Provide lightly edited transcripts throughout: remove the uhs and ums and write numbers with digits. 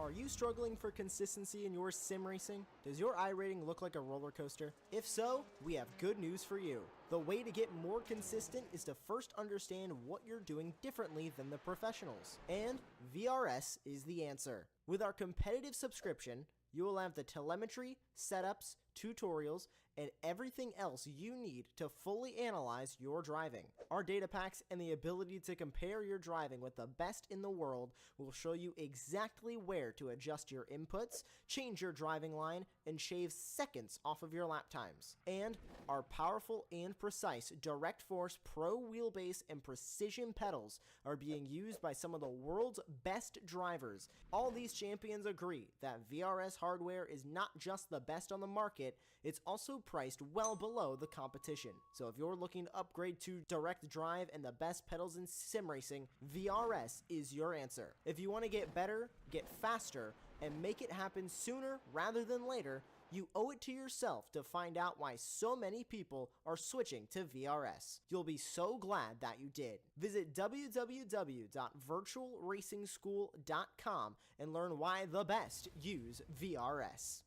Are you struggling for consistency in your sim racing? Does your iRating look like a roller coaster? If so, we have good news for you. The way to get more consistent is to first understand what you're doing differently than the professionals. And VRS is the answer. With our competitive subscription, you will have the telemetry, setups, tutorials, and everything else you need to fully analyze your driving. Our data packs and the ability to compare your driving with the best in the world will show you exactly where to adjust your inputs, change your driving line, and shave seconds off of your lap times. And our powerful and precise Direct Force Pro wheelbase and precision pedals are being used by some of the world's best drivers. All these champions agree that VRS hardware is not just the best on the market, it's also priced well below the competition. So if you're looking to upgrade to direct drive and the best pedals in sim racing, VRS is your answer. If you want to get better, get faster, and make it happen sooner rather than later, you owe it to yourself to find out why so many people are switching to VRS. You'll be so glad that you did. Visit www.virtualracingschool.com and learn why the best use VRS.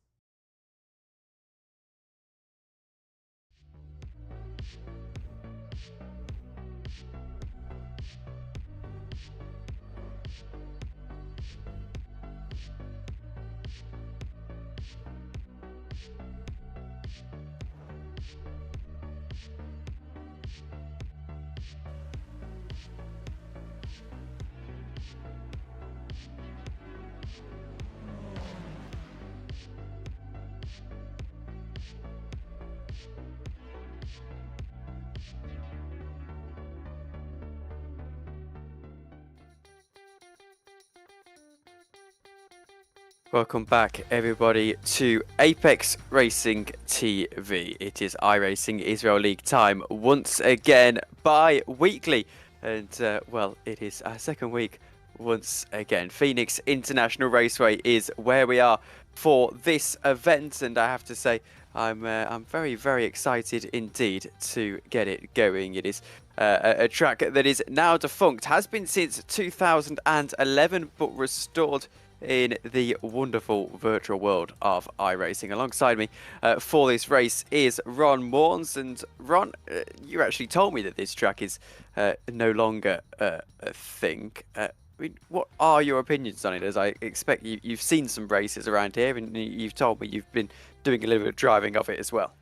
Welcome back, everybody, to Apex Racing TV. It is iRacing Israel League time once again, bi-weekly. And, well, it is our second week once again. Phoenix International Raceway is where we are for this event. And I have to say, I'm very, very excited indeed to get it going. It is a track that is now defunct, has been since 2011, but restored in the wonderful virtual world of iRacing. Alongside me for this race is Ron Morns. And Ron, you actually told me that this track is no longer a thing. I mean, what are your opinions on it? As I expect you've seen some races around here, and you've told me you've been doing a little bit of driving of it as well.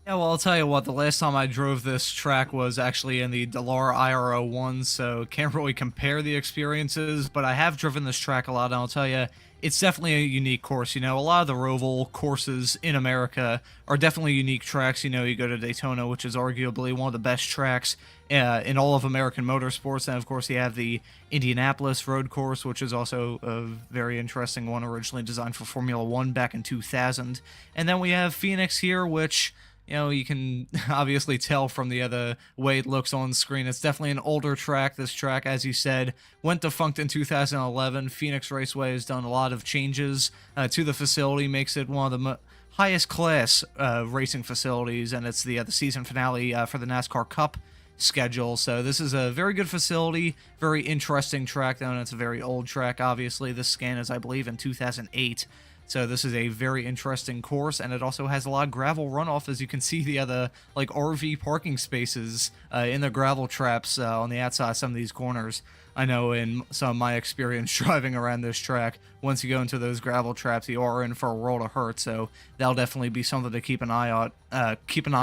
Yeah, well, I'll tell you what, the last time I drove this track was actually in the Delara IR01, so can't really compare the experiences, but I have driven this track a lot, and I'll tell you, it's definitely a unique course. You know, a lot of the Roval courses in America are definitely unique tracks. You know, you go to Daytona, which is arguably one of the best tracks in all of American motorsports, and of course you have the Indianapolis road course, which is also a very interesting one, originally designed for Formula One back in 2000. And then we have Phoenix here, which, you know, you can obviously tell from the other way it looks on screen. It's definitely an older track. This track, as you said, went defunct in 2011. Phoenix Raceway has done a lot of changes to the facility, makes it one of the highest class racing facilities, and it's the season finale for the NASCAR Cup schedule. So this is a very good facility, very interesting track, though, and it's a very old track, obviously. This scan is, I believe, in 2008. So this is a very interesting course, and it also has a lot of gravel runoff, as you can see the other like RV parking spaces in the gravel traps on the outside of some of these corners. I know in some of my experience driving around this track, once you go into those gravel traps, you are in for a world of hurt. So that'll definitely be something to keep an eye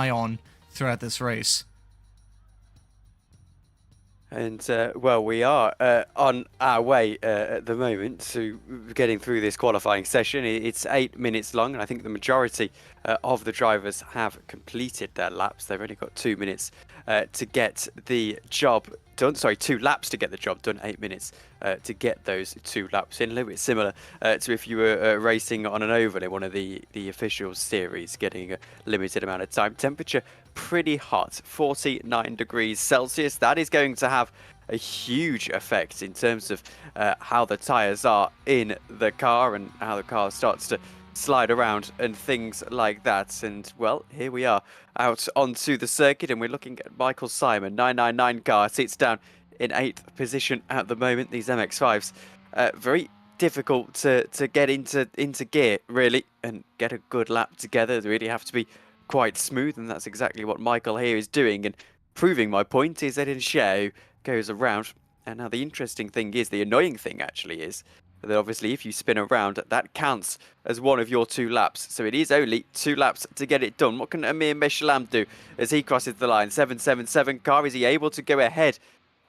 on throughout this race. And, well, we are on our way at the moment to getting through this qualifying session. It's 8 minutes long, and I think the majority of the drivers have completed their laps. They've only got 2 minutes to get the job done. Sorry, 2 laps to get the job done, 8 minutes to get those 2 laps in. A little bit similar to if you were racing on an oval in one of the official series, getting a limited amount of time. Temperature pretty hot, 49 degrees Celsius. That is going to have a huge effect in terms of how the tyres are in the car and how the car starts to slide around and things like that. And, well, here we are out onto the circuit, and we're looking at Michael Simon. 999 car sits down in 8th position at the moment. These MX-5s very difficult to get into gear, really, and get a good lap together. They really have to be quite smooth, and that's exactly what Michael here is doing. And proving my point is that Share goes around. And now the interesting thing is, the annoying thing actually is, that obviously if you spin around, that counts as one of your 2 laps. So it is only 2 laps to get it done. What can Amir Meshalam do as he crosses the line? 777 car, is he able to go ahead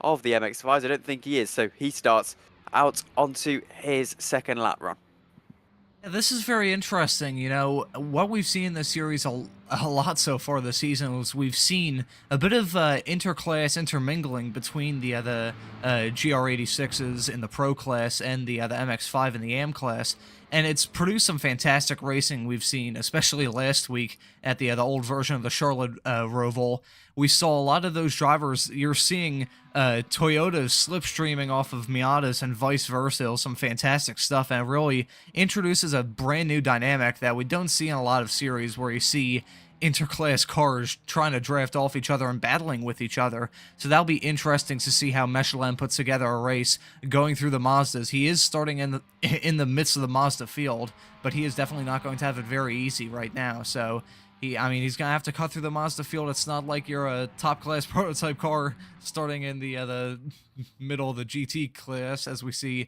of the MX-5s? I don't think he is. So he starts out onto his second lap run. Yeah, this is very interesting. You know, what we've seen in this series a lot so far this season was we've seen a bit of interclass intermingling between the GR86s in the Pro class and the MX-5 in the AM class, and it's produced some fantastic racing we've seen, especially last week at the old version of the Charlotte Roval. We saw a lot of those drivers. You're seeing Toyotas slipstreaming off of Miatas and vice versa. It was some fantastic stuff, and it really introduces a brand new dynamic that we don't see in a lot of series, where you see interclass cars trying to draft off each other and battling with each other. So that'll be interesting to see how Meshalam puts together a race going through the Mazdas. He is starting in the midst of the Mazda field, but he is definitely not going to have it very easy right now. So he's going to have to cut through the Mazda field. It's not like you're a top-class prototype car starting in the middle of the GT class, as we see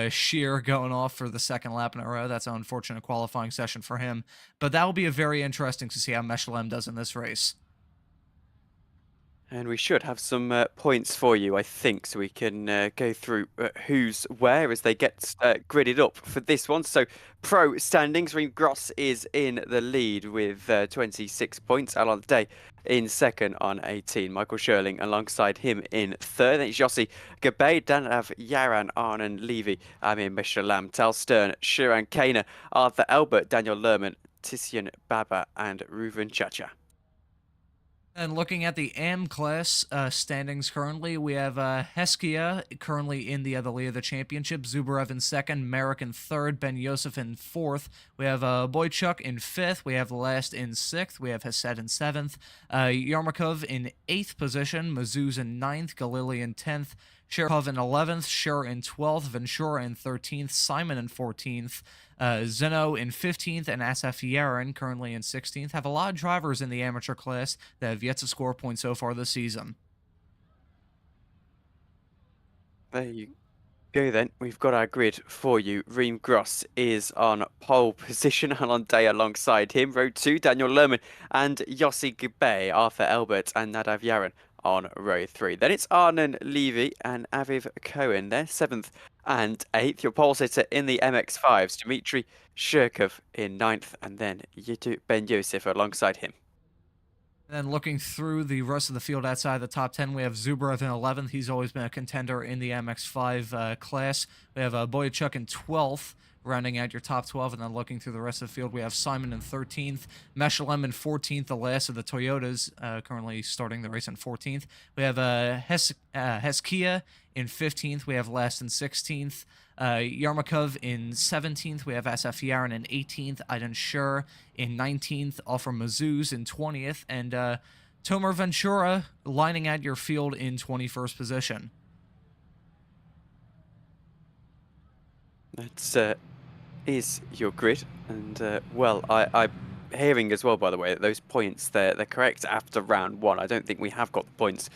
Shear going off for the second lap in a row. That's an unfortunate qualifying session for him. But that will be very interesting to see how Meshalam does in this race. And we should have some points for you, I think, so we can go through who's where as they get gridded up for this one. So, pro standings, Gross is in the lead with 26 points. Alon Day in second on 18. Michael Sherling alongside him in third. Then it's Yossi Gabay, Danav Yaran, Arnon Levy, Amir Meshalam, Tal Stern, Shiran Kana, Arthur Albert, Daniel Lerman, Titian Baba, and Reuven Chacha. And looking at the AM class standings currently, we have Heskia currently in the lead of the championship, Zubarev in second, Merrick in third, Ben Yosef in fourth. We have Boychuk in fifth. We have Last in sixth. We have Hesed in seventh. Yarmakov in eighth position, Mazuz in ninth, Galili in 10th, Sherkov in 11th, Sher in 12th, Ventura in 13th, Simon in 14th, Zeno in 15th, and Asaf Yarin currently in 16th. Have a lot of drivers in the amateur class that have yet to score points so far this season. There you go then. We've got our grid for you. Reem Gross is on pole position, Alon Day alongside him. Row 2, Daniel Lerman and Yossi Gibay, Arthur Elbert and Nadav Yaran on row 3. Then it's Arnon Levy and Aviv Cohen. They're 7th and 8th. Your pole sitter in the MX-5s, Dmitry Shirkov in 9th, and then Yitu Ben Yosef alongside him. And then looking through the rest of the field outside the top 10, we have Zubarev in 11th. He's always been a contender in the MX-5 class. We have Boyachuk in 12th, rounding out your top 12. And then looking through the rest of the field, we have Simon in 13th, Meshalam in 14th, the last of the Toyotas, currently starting the race in 14th. We have Heskia in 15th. We have Last in 16th. Yarmakov in 17th. We have SF Yarin in 18th. Aiden Shur in 19th. Offer Mazuz in 20th. And Tomer Ventura lining out your field in 21st position. That is your grid. And, well, I'm hearing as well, by the way, that those points, they're correct after round 1. I don't think we have got the points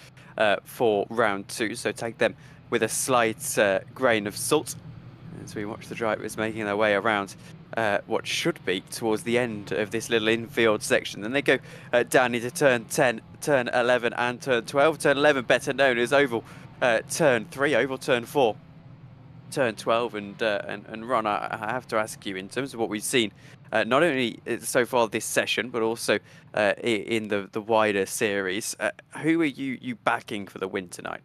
for round 2, so take them with a slight grain of salt as we watch the drivers making their way around what should be towards the end of this little infield section. Then they go down into turn 10, turn 11 and turn 12. Turn 11 better known as oval turn 3, oval turn 4, turn 12. And Ron, I have to ask you, in terms of what we've seen, not only so far this session, but also in the wider series, who are you backing for the win tonight?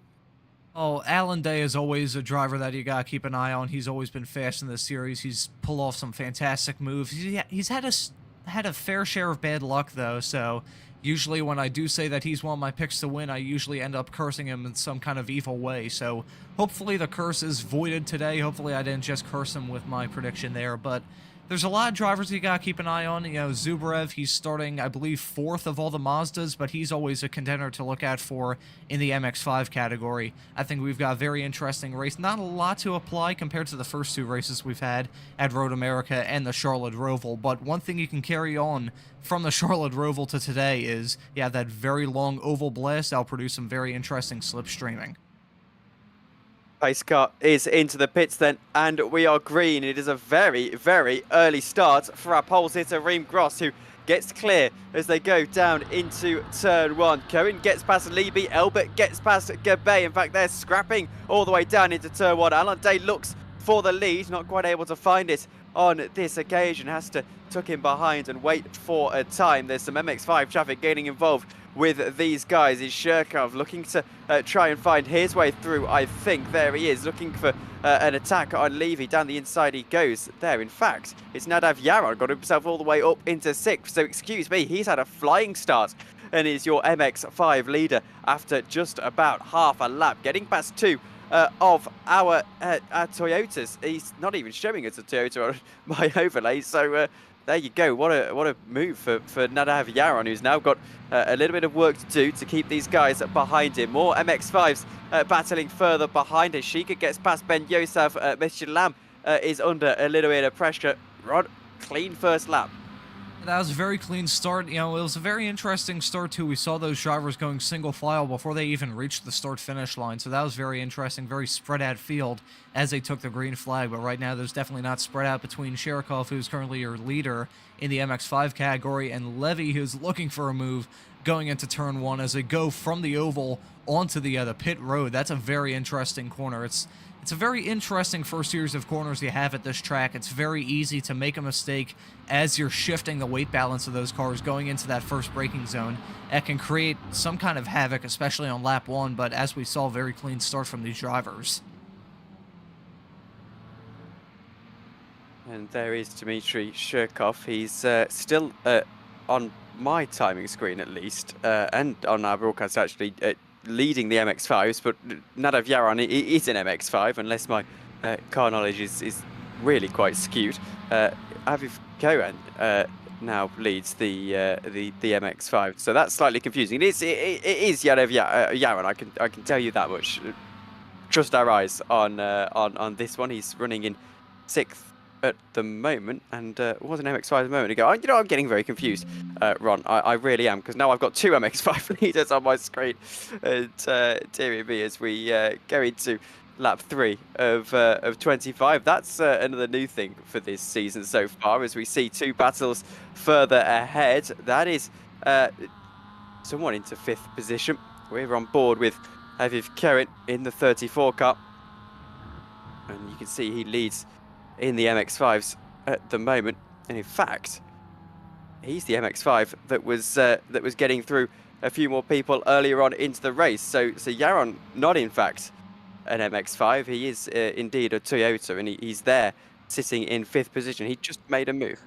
Oh, Alan Day is always a driver that you gotta keep an eye on. He's always been fast in this series. He's pulled off some fantastic moves. He's had a fair share of bad luck, though, so usually when I do say that he's one of my picks to win, I usually end up cursing him in some kind of evil way. So hopefully the curse is voided today. Hopefully I didn't just curse him with my prediction there, but There's a lot of drivers you gotta keep an eye on. You know, Zubrev, he's starting, I believe, 4th of all the Mazdas, but he's always a contender to look at for in the MX-5 category. I think we've got a very interesting race. Not a lot to apply compared to the first 2 races we've had at Road America and the Charlotte Roval, but one thing you can carry on from the Charlotte Roval to today is, yeah, that very long oval blast. That'll produce some very interesting slipstreaming. Pace car is into the pits then, and we are green. It is a very, very early start for our pole sitter, Reem Gross, who gets clear as they go down into turn 1. Cohen gets past Leby, Elbert gets past Gabay. In fact, they're scrapping all the way down into turn 1. Alan Day looks for the lead, not quite able to find it on this occasion. Has to tuck in behind and wait for a time. There's some MX-5 traffic getting involved with these guys. Is Shirkov looking to try and find his way through? I think there he is, looking for an attack on Levy. Down the inside he goes there. In fact, it's Nadav Yaron, got himself all the way up into 6th. So excuse me, he's had a flying start and is your MX-5 leader after just about half a lap, getting past 2 of our Toyotas. He's not even showing us a Toyota on my overlay, so there you go. What a move for Nadav Yaron, who's now got a little bit of work to do to keep these guys behind him. More MX-5s battling further behind us. Shika gets past Ben Yosef. Mr. Lam is under a little bit of pressure. Rod, clean first lap. That was a very clean start. You know, it was a very interesting start, too. We saw those drivers going single file before they even reached the start-finish line. So that was very interesting, very spread out field as they took the green flag. But right now, there's definitely not spread out between Sherikov, who's currently your leader in the MX-5 category, and Levy, who's looking for a move going into turn 1 as they go from the oval onto the pit road. That's a very interesting corner. It's a very interesting first series of corners you have at this track. It's very easy to make a mistake as you're shifting the weight balance of those cars going into that first braking zone. That can create some kind of havoc, especially on lap 1, but as we saw, very clean start from these drivers. And there is Dmitry Shirkov. He's still on my timing screen, at least, and on our broadcast, actually, leading the MX-5s, but Nadav Yaron is an MX-5, unless my car knowledge is really quite skewed. Aviv Kohan now leads the MX-5, so that's slightly confusing. It is Yaron. I can tell you that much. Trust our eyes on this one. He's running in 6th at the moment, and was an MX-5 a moment ago. You know, I'm getting very confused, Ron. I really am, because now I've got 2 MX-5 leaders on my screen. And dearie me, as we go into lap 3 of 25. That's another new thing for this season so far, as we see 2 battles further ahead. That is someone into 5th position. We're on board with Aviv Kohan in the 34 car, and you can see he leads in the MX-5s at the moment, and in fact, he's the MX-5 that was getting through a few more people earlier on into the race. So Yaron, not in fact an MX-5, he is indeed a Toyota, and he's there sitting in 5th position. He just made a move.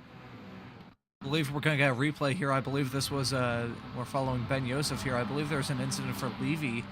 I believe we're going to get a replay here. I believe this was, we're following Ben Yosef here. I believe there's an incident for Levy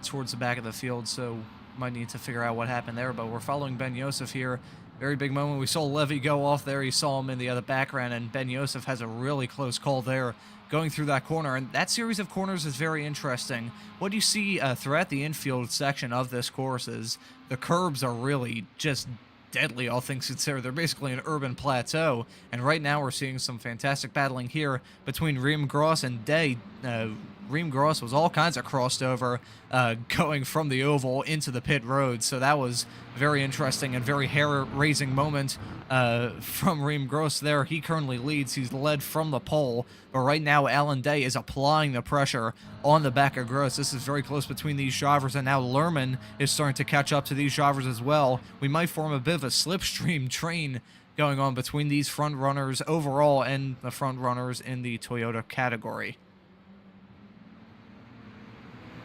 towards the back of the field, so might need to figure out what happened there, but we're following Ben Yosef here. Very big moment. We saw Levy go off there. You saw him in the other background, and Ben Yosef has a really close call there going through that corner. And that series of corners is very interesting. What you see throughout the infield section of this course is the curbs are really just deadly, all things considered. They're basically an urban plateau, and right now we're seeing some fantastic battling here between Reem Gross and Day. Reem Gross was all kinds of crossed over going from the oval into the pit road, so that was very interesting and very hair-raising moment from Reem Gross there. He currently leads. He's led from the pole, but right now Alan Day is applying the pressure on the back of Gross. This is very close between these drivers, and now Lerman is starting to catch up to these drivers as well. We might form a bit of a slipstream train going on between these front runners overall and the front runners in the Toyota category.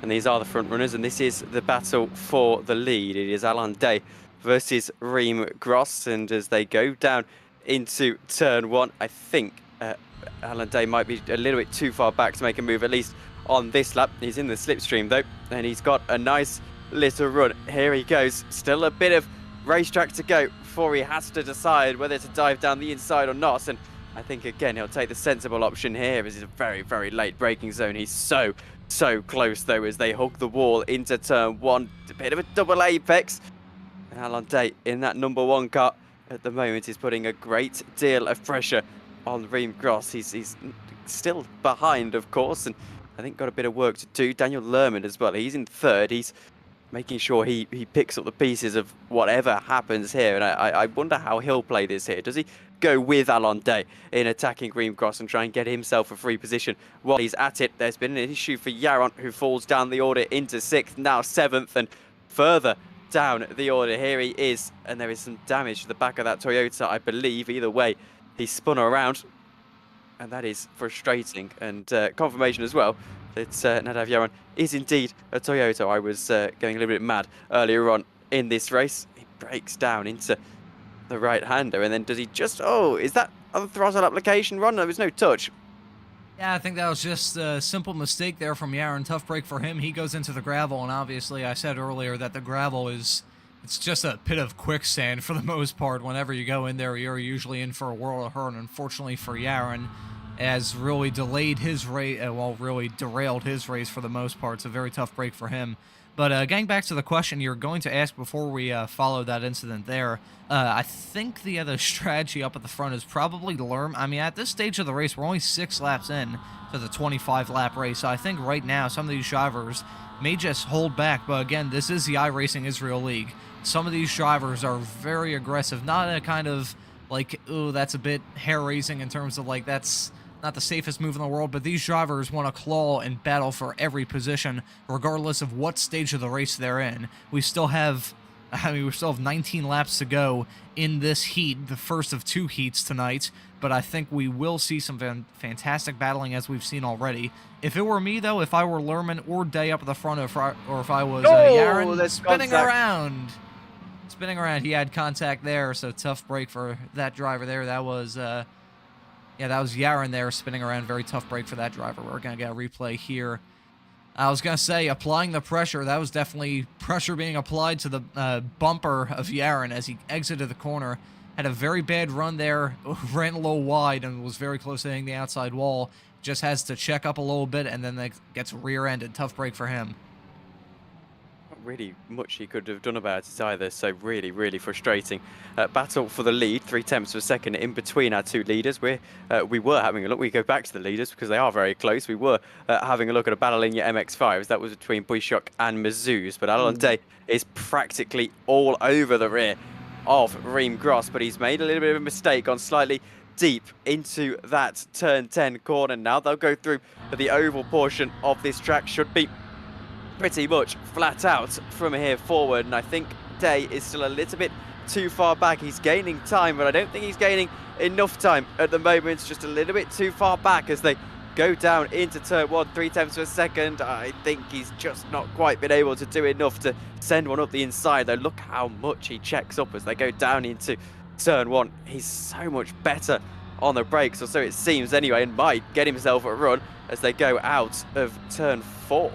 And these are the front runners, and this is the battle for the lead. It is Alan Day versus Reem Gross, and as they go down into turn 1, I think Alan Day might be a little bit too far back to make a move, at least on this lap. He's in the slipstream though, and he's got a nice little run. Here he goes. Still a bit of racetrack to go before he has to decide whether to dive down the inside or not. And I think, again, he'll take the sensible option here, as it's a very, very late braking zone. He's so close, though, as they hug the wall into turn 1. A bit of a double apex. And Alon Day in that number 1 car at the moment is putting a great deal of pressure on Reem Gross. He's still behind, of course, and I think got a bit of work to do. Daniel Lerman as well. He's in 3rd. He's making sure he picks up the pieces of whatever happens here. And I wonder how he'll play this here. Does he go with Alon Day in attacking Reem Gross and try and get himself a free position while he's at it? There's been an issue for Yaron, who falls down the order into 6th, now 7th, and further down the order. Here he is, and there is some damage to the back of that Toyota, I believe. Either way, he spun around, and that is frustrating. And confirmation as well that Nadav Yaron is indeed a Toyota. I was going a little bit mad earlier on in this race. He breaks down into the right-hander, and then does he just... Oh, is that on the throttle application, Ron? There was no touch. Yeah, I think that was just a simple mistake there from Yaron. Tough break for him. He goes into the gravel, and obviously I said earlier that the gravel is... It's just a pit of quicksand for the most part. Whenever you go in there, you're usually in for a world of hurt. And unfortunately for Yaron, has really delayed his race, really derailed his race for the most part. It's a very tough break for him. But getting back to the question you're going to ask before we follow that incident there, I think the other strategy up at the front is probably to learn. I mean, at this stage of the race, we're only 6 laps in to the 25-lap race. So I think right now some of these drivers may just hold back. But again, this is the iRacing Israel League. Some of these drivers are very aggressive, not a kind of like, ooh, that's a bit hair-raising in terms of like that's not the safest move in the world, but these drivers want to claw and battle for every position, regardless of what stage of the race they're in. We still have 19 laps to go in this heat, the first of 2 heats tonight, but I think we will see some fantastic battling as we've seen already. If it were me, though, if I were Lerman or Day up at the front, or if I was Yaron, spinning around, he had contact there, so tough break for that driver there. That was... Yeah, that was Yaron there spinning around. Very tough break for that driver. We're going to get a replay here. I was going to say, applying the pressure, that was definitely pressure being applied to the bumper of Yaron as he exited the corner. Had a very bad run there, ran a little wide and was very close to hitting the outside wall. Just has to check up a little bit and then that gets rear-ended. Tough break for him. Not really much he could have done about it either, so really frustrating. Battle for the lead, 3/10 of a second in between our 2 leaders. We were having a look. We go back to the leaders because they are very close. We were having a look at a battle in your MX-5s. That was between Buishok and Mizzou's, but Alon Day is practically all over the rear of Reem Gross, but he's made a little bit of a mistake on slightly deep into that turn 10 corner. Now they'll go through the oval portion of this track. Should be pretty much flat out from here forward, and I think Day is still a little bit too far back. He's gaining time, but I don't think he's gaining enough time at the moment. It's just a little bit too far back as they go down into turn 1, 3/10 of a second. I think he's just not quite been able to do enough to send one up the inside, though. Look how much he checks up as they go down into turn 1. He's so much better on the brakes, or so it seems anyway, and might get himself a run as they go out of turn 4.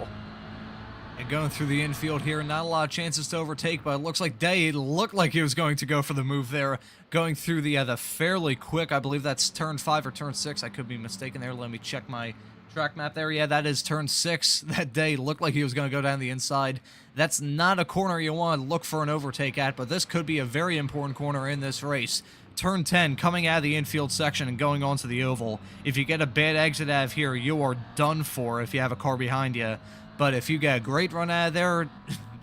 And going through the infield here, not a lot of chances to overtake, but it looks like Day looked like he was going to go for the move there. Going through the fairly quick, I believe that's turn 5 or turn 6. I could be mistaken there. Let me check my track map there. Yeah, that is turn 6. That Day looked like he was going to go down the inside. That's not a corner you want to look for an overtake at, but this could be a very important corner in this race. Turn 10, coming out of the infield section and going onto the oval. If you get a bad exit out of here, you are done for if you have a car behind you. But if you get a great run out of there,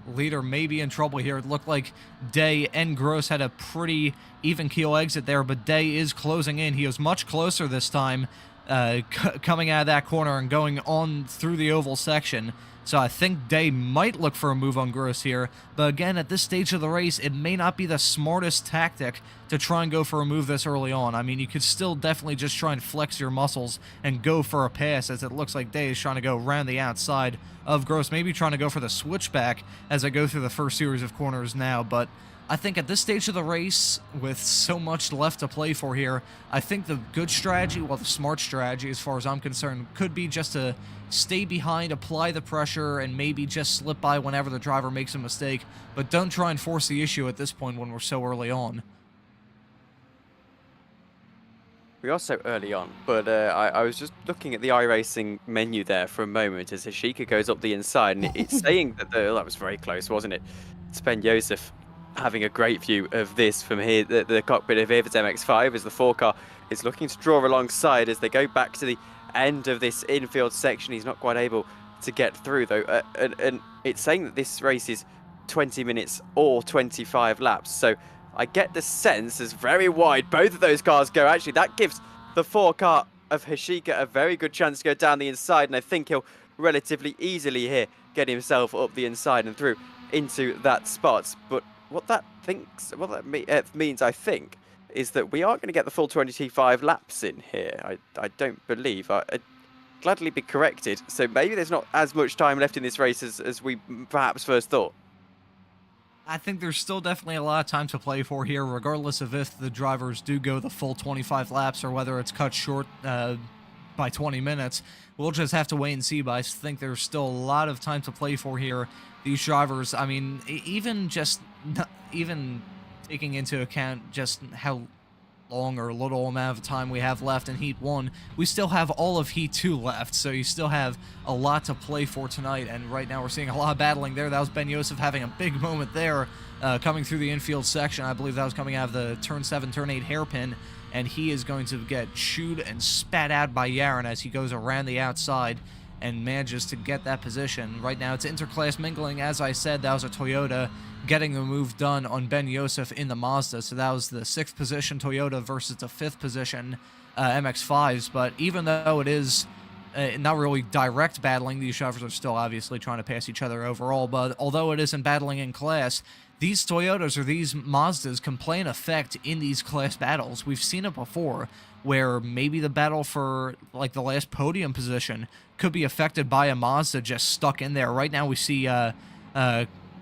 leader may be in trouble here. It looked like Day and Gross had a pretty even keel exit there, but Day is closing in. He was much closer this time, coming out of that corner and going on through the oval section. So I think Day might look for a move on Gross here. But again, at this stage of the race, it may not be the smartest tactic to try and go for a move this early on. I mean, you could still definitely just try and flex your muscles and go for a pass, as it looks like Day is trying to go around the outside of Gross, maybe trying to go for the switchback as I go through the first series of corners now. But I think at this stage of the race, with so much left to play for here, I think the good strategy, well, the smart strategy as far as I'm concerned, could be just to stay behind, apply the pressure, and maybe just slip by whenever the driver makes a mistake, but don't try and force the issue at this point when we're so early on. We are so early on, but I was just looking at the iRacing menu there for a moment as Hashika goes up the inside, and it's saying that that was very close, wasn't it? Sven Josef having a great view of this from here, the cockpit of Evert's MX-5 as the 4-car is looking to draw alongside as they go back to the end of this infield section. He's not quite able to get through, though, and it's saying that this race is 20 minutes or 25 laps, so I get the sense as very wide both of those cars go. Actually, that gives the 4-car of Hashika a very good chance to go down the inside, and I think he'll relatively easily here get himself up the inside and through into that spot. But what that means, I think, is that we are going to get the full 25 laps in here. I don't believe. I'd gladly be corrected. So maybe there's not as much time left in this race as we perhaps first thought. I think there's still definitely a lot of time to play for here, regardless of if the drivers do go the full 25 laps or whether it's cut short by 20 minutes. We'll just have to wait and see, but I think there's still a lot of time to play for here. These drivers, I mean, even taking into account just how long or little amount of time we have left in Heat 1, we still have all of Heat 2 left, so you still have a lot to play for tonight, and right now we're seeing a lot of battling there. That was Ben Josef having a big moment there, coming through the infield section. I believe that was coming out of the turn 7, turn 8 hairpin, and he is going to get chewed and spat out by Yaron as he goes around the outside and manages to get that position. Right now it's interclass mingling. As I said, that was a Toyota getting the move done on Ben Josef in the Mazda, so that was the 6th position Toyota versus the 5th position MX-5s. But even though it is not really direct battling, these drivers are still obviously trying to pass each other overall, but although it isn't battling in class, these Toyotas or these Mazdas can play an effect in these class battles. We've seen it before, where maybe the battle for like the last podium position could be affected by a Mazda just stuck in there. Right now we see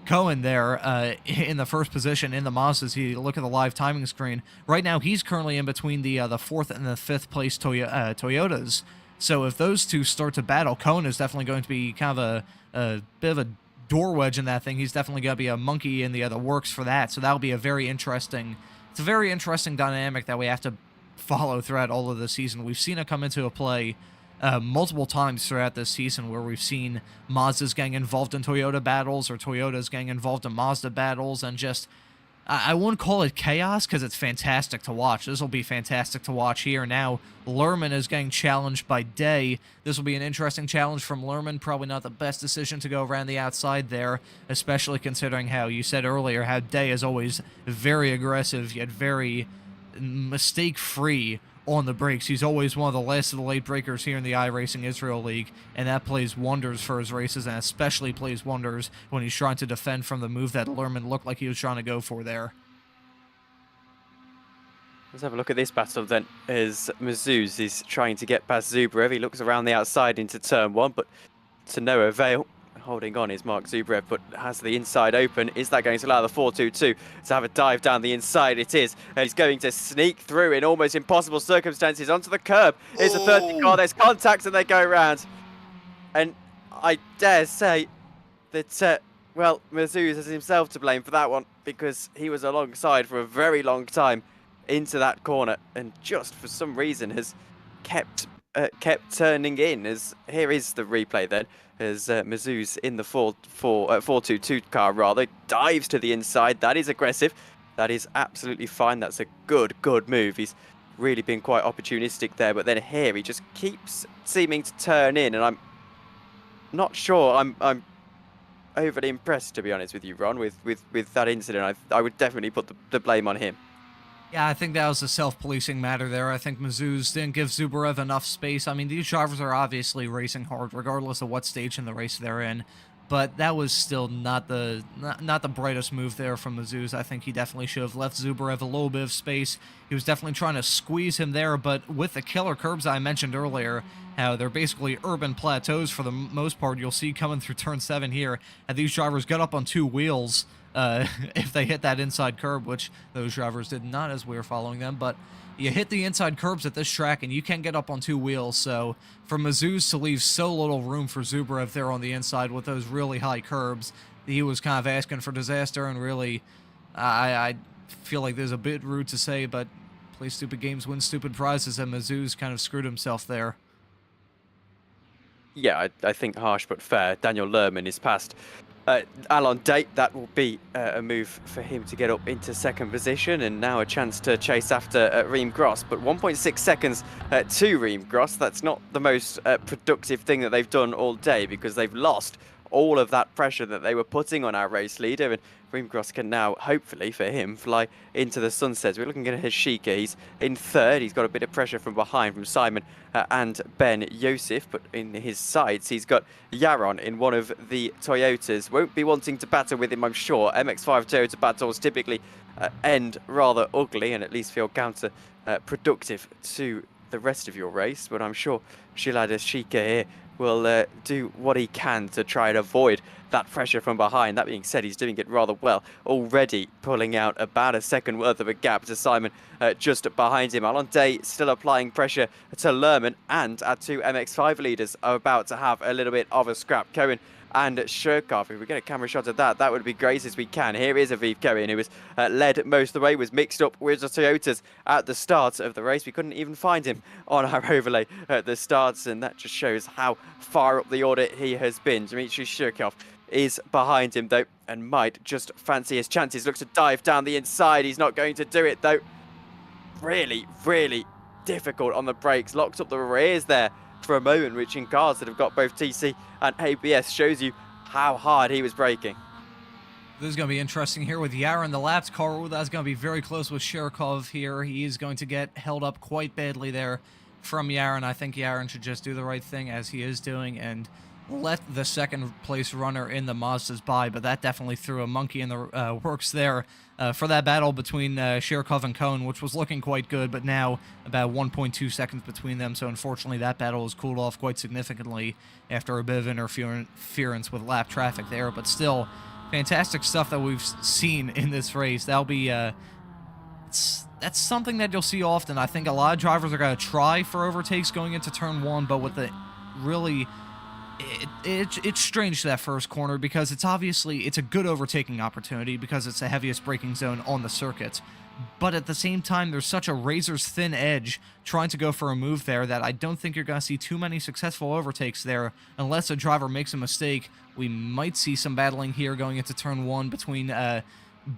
Cohen there in the first position in the Mazdas. You look at the live timing screen. Right now he's currently in between the 4th and the 5th place Toyotas. So if those two start to battle, Cohen is definitely going to be kind of a bit of a door wedge in that thing. He's definitely going to be a monkey in the works for that. So that'll be a very interesting. It's a very interesting dynamic that we have to follow throughout all of the season. We've seen it come into a play multiple times throughout this season, where we've seen Mazdas getting involved in Toyota battles or Toyotas getting involved in Mazda battles, and just I wouldn't call it chaos because it's fantastic to watch. This will be fantastic to watch here. Now Lerman is getting challenged by Day. This will be an interesting challenge from Lerman. Probably not the best decision to go around the outside there, especially considering how you said earlier how Day is always very aggressive yet very mistake-free on the brakes. He's always one of the last of the late breakers here in the iRacing Israel League, and that plays wonders for his races, and especially plays wonders when he's trying to defend from the move that Lerman looked like he was trying to go for there. Let's have a look at this battle then, as Mazuz is trying to get past Zubrev. He looks around the outside into turn 1, but to no avail. Holding on is Mark Zubrev, but has the inside open. Is that going to allow the 422 to have a dive down the inside? It is. And he's going to sneak through in almost impossible circumstances onto the curb. It's a 30 car. There's contacts and they go round. And I dare say that, well, Mazuz has himself to blame for that one, because he was alongside for a very long time into that corner and just for some reason has kept turning in. As here is the replay then, as Mazuz in the 422 car rather dives to the inside. That is aggressive. That is absolutely fine. That's a good move. He's really been quite opportunistic there, but then here he just keeps seeming to turn in, and I'm not sure I'm overly impressed, to be honest with you, Ron, with that incident. I would definitely put the blame on him. Yeah, I think that was a self-policing matter there. I think Mazuz didn't give Zubrev enough space. I mean, these drivers are obviously racing hard, regardless of what stage in the race they're in. But that was still not the brightest move there from Mazuz. I think he definitely should have left Zubrev a little bit of space. He was definitely trying to squeeze him there, but with the killer curbs I mentioned earlier, how they're basically urban plateaus for the most part, you'll see coming through turn 7 here, and these drivers got up on 2 wheels if they hit that inside curb, which those drivers did not as we were following them. But you hit the inside curbs at this track and you can get up on 2 wheels. So for Mazuz to leave so little room for Zubrev there on the inside with those really high curbs, he was kind of asking for disaster. And really, I feel like there's a bit rude to say, but Play stupid games, win stupid prizes, and Mizzou's kind of screwed himself there. Yeah, I think harsh but fair. Daniel Lerman is past Alon Date. That will be a move for him to get up into second position, and now a chance to chase after Reem Gross. But 1.6 seconds to Reem Gross. That's not the most productive thing that they've done all day, because they've lost all of that pressure that they were putting on our race leader, and Reem Gross can now, hopefully for him, fly into the sunset. We're looking at his Sheikah. He's in third. He's got a bit of pressure from behind from Simon and Ben Yosef, but in his sights he's got Yaron in one of the Toyotas. Won't be wanting to battle with him, I'm sure. MX-5 Toyota battles typically end rather ugly and at least feel counter-productive to the rest of your race, but I'm sure Shilada Sheikah here will do what he can to try and avoid that pressure from behind. That being said, he's doing it rather well, already pulling out about a second worth of a gap to Simon just behind him. Alon Day still applying pressure to Lerman, and our two MX-5 leaders are about to have a little bit of a scrap. Cohen and Shirkov. If we get a camera shot of that, that would be great as we can. Here is Aviv Cohen, who was led most of the way, was mixed up with the Toyotas at the start of the race. We couldn't even find him on our overlay at the start, and that just shows how far up the order he has been. Dmitry Shirkov is behind him, though, and might just fancy his chances. Looks to dive down the inside. He's not going to do it, though. Really, really difficult on the brakes. Locks up the rears there for a moment, which in cars that have got both TC and ABS shows you how hard he was braking. This is going to be interesting here with Yaron, the lapped car. That's going to be very close with Shirkov here. He is going to get held up quite badly there from Yaron. I think Yaron should just do the right thing, as he is doing, and let the second place runner in the Mazdas by, but that definitely threw a monkey in the works there for that battle between Shirkov and Cohen, which was looking quite good, but now about 1.2 seconds between them, so unfortunately that battle was cooled off quite significantly after a bit of interference with lap traffic there, but still, fantastic stuff that we've seen in this race. That'll be that's something that you'll see often. I think a lot of drivers are going to try for overtakes going into turn one, but with the really... It's strange to that first corner, because it's a good overtaking opportunity because it's the heaviest braking zone on the circuit. But at the same time, there's such a razor's thin edge trying to go for a move there that I don't think you're going to see too many successful overtakes there unless a driver makes a mistake. We might see some battling here going into turn one between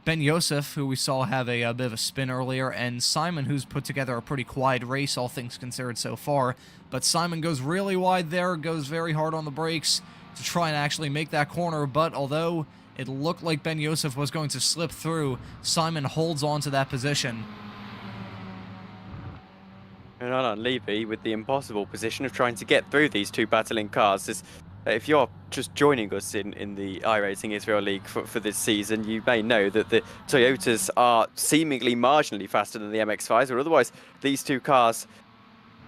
Ben Yosef, who we saw have a bit of a spin earlier, and Simon, who's put together a pretty quiet race, all things considered so far. But Simon goes really wide there, goes very hard on the brakes to try and actually make that corner, but although it looked like Ben Yosef was going to slip through, Simon holds on to that position. And Alan Levy with the impossible position of trying to get through these two battling cars. If you're just joining us in the iRacing Israel League for this season, you may know that the Toyotas are seemingly marginally faster than the MX-5s, but otherwise these two cars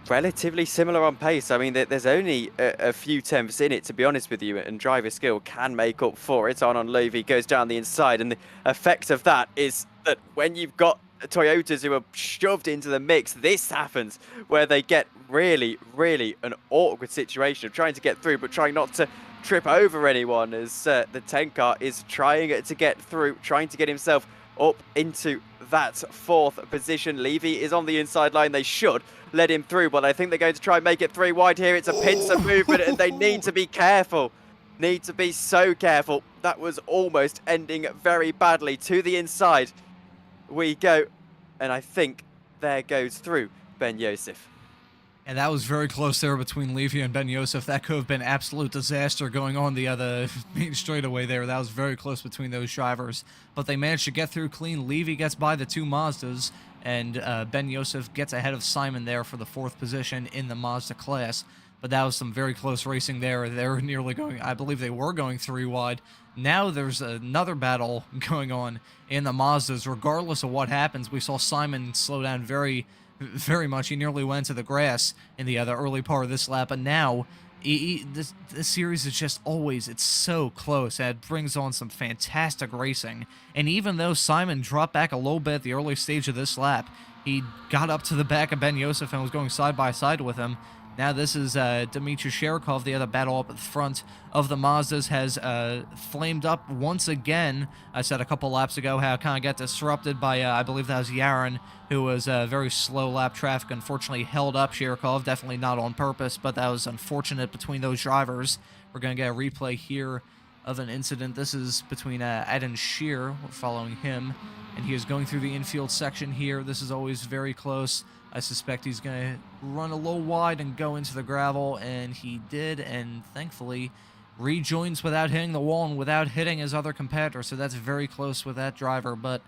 relatively similar on pace. I mean, there's only a few tenths in it, to be honest with you, and driver skill can make up for it. On Levy goes down the inside, and the effect of that is that when you've got Toyotas who are shoved into the mix, this happens where they get really, really an awkward situation of trying to get through, but trying not to trip over anyone, as the 10 car is trying to get through, trying to get himself up into that fourth position. Levy is on the inside line. They should let him through, but I think they're going to try and make it three wide here. It's a pincer movement, and they need to be careful. Need to be so careful. That was almost ending very badly. To the inside we go, and I think there goes through Ben Yosef. And that was very close there between Levy and Ben Yosef. That could have been absolute disaster going on the other main straightaway there. That was very close between those drivers. But they managed to get through clean. Levy gets by the two Mazdas, and Ben Yosef gets ahead of Simon there for the fourth position in the Mazda class. But that was some very close racing there. They were nearly going, I believe they were going three wide. Now there's another battle going on in the Mazdas. Regardless of what happens, we saw Simon slow down very much. He nearly went to the grass in the early part of this lap, but now this series is just always, it's so close, and it brings on some fantastic racing. And even though Simon dropped back a little bit at the early stage of this lap, he got up to the back of Ben Yosef and was going side by side with him, Now this is Dmitry Sherikov, the other battle up at the front of the Mazdas, has flamed up once again. I said a couple laps ago how it kind of got disrupted by, I believe that was Yaron, who was very slow lap traffic, unfortunately held up Sherikov, definitely not on purpose, but that was unfortunate between those drivers. We're going to get a replay here of an incident. This is between Adam Shear, we're following him, and he is going through the infield section here. This is always very close. I suspect he's going to run a little wide and go into the gravel, and he did, and thankfully rejoins without hitting the wall and without hitting his other competitor, so that's very close with that driver. But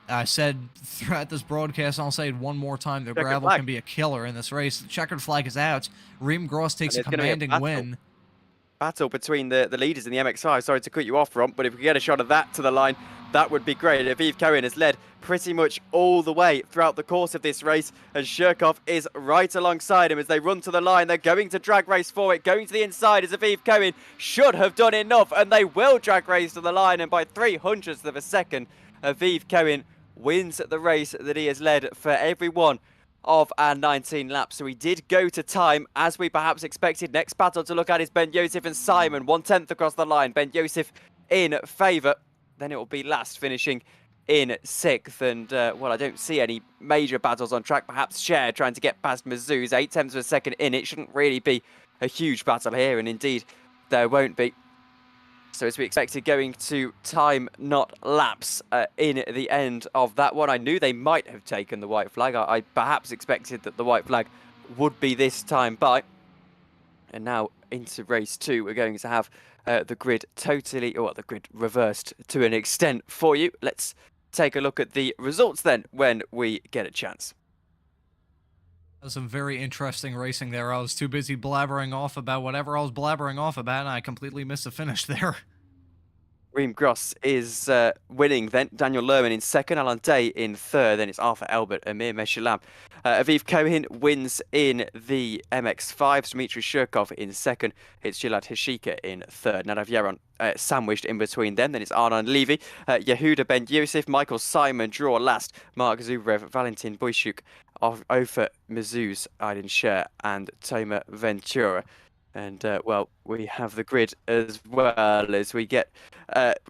I said throughout this broadcast, and I'll say it one more time, the gravel can be a killer in this race. The checkered flag is out. Reem Gross takes a commanding win. Battle between the leaders in the MX-5. Sorry to cut you off, Ron, but if we get a shot of that to the line, that would be great. Aviv Cohen has led pretty much all the way throughout the course of this race, and Sherikov is right alongside him as they run to the line. They're going to drag race for it, going to the inside as Aviv Cohen should have done enough, and they will drag race to the line, and by 0.03 of a second, Aviv Cohen wins the race that he has led for every one of our 19 laps. So we did go to time as we perhaps expected. Next battle to look at is Ben Yosef and Simon, 1/10 across the line. Ben Yosef in favour. Then it will be last, finishing in 6th. And, well, I don't see any major battles on track. Perhaps Cher trying to get past Mizzou's 0.8 of a second in. It shouldn't really be a huge battle here, and indeed there won't be. So as we expected, going to time, not laps, in the end of that one. I knew they might have taken the white flag. I perhaps expected that the white flag would be this time by. And now into race 2, we're going to have the grid totally, or the grid reversed to an extent for you. Let's take a look at the results then when we get a chance. That was some very interesting racing there. I was too busy blabbering off about whatever I was blabbering off about, and I completely missed the finish there. Reem Gross is winning then. Daniel Lerman in 2nd, Alan Day in 3rd, then it's Arthur Elbert, Amir Meshulam. Aviv Cohen wins in the MX-5, Dmitry Sherikov in 2nd, it's Gilad Hashika in 3rd. Nadav Yaron sandwiched in between them, then it's Arnon Levy, Yehuda Ben Yosef, Michael Simon draw last, Mark Zubrev, Valentin Boyshuk, Ofer Mizzou's, Aiden Sher, and Toma Ventura. And, well, we have the grid as well as we get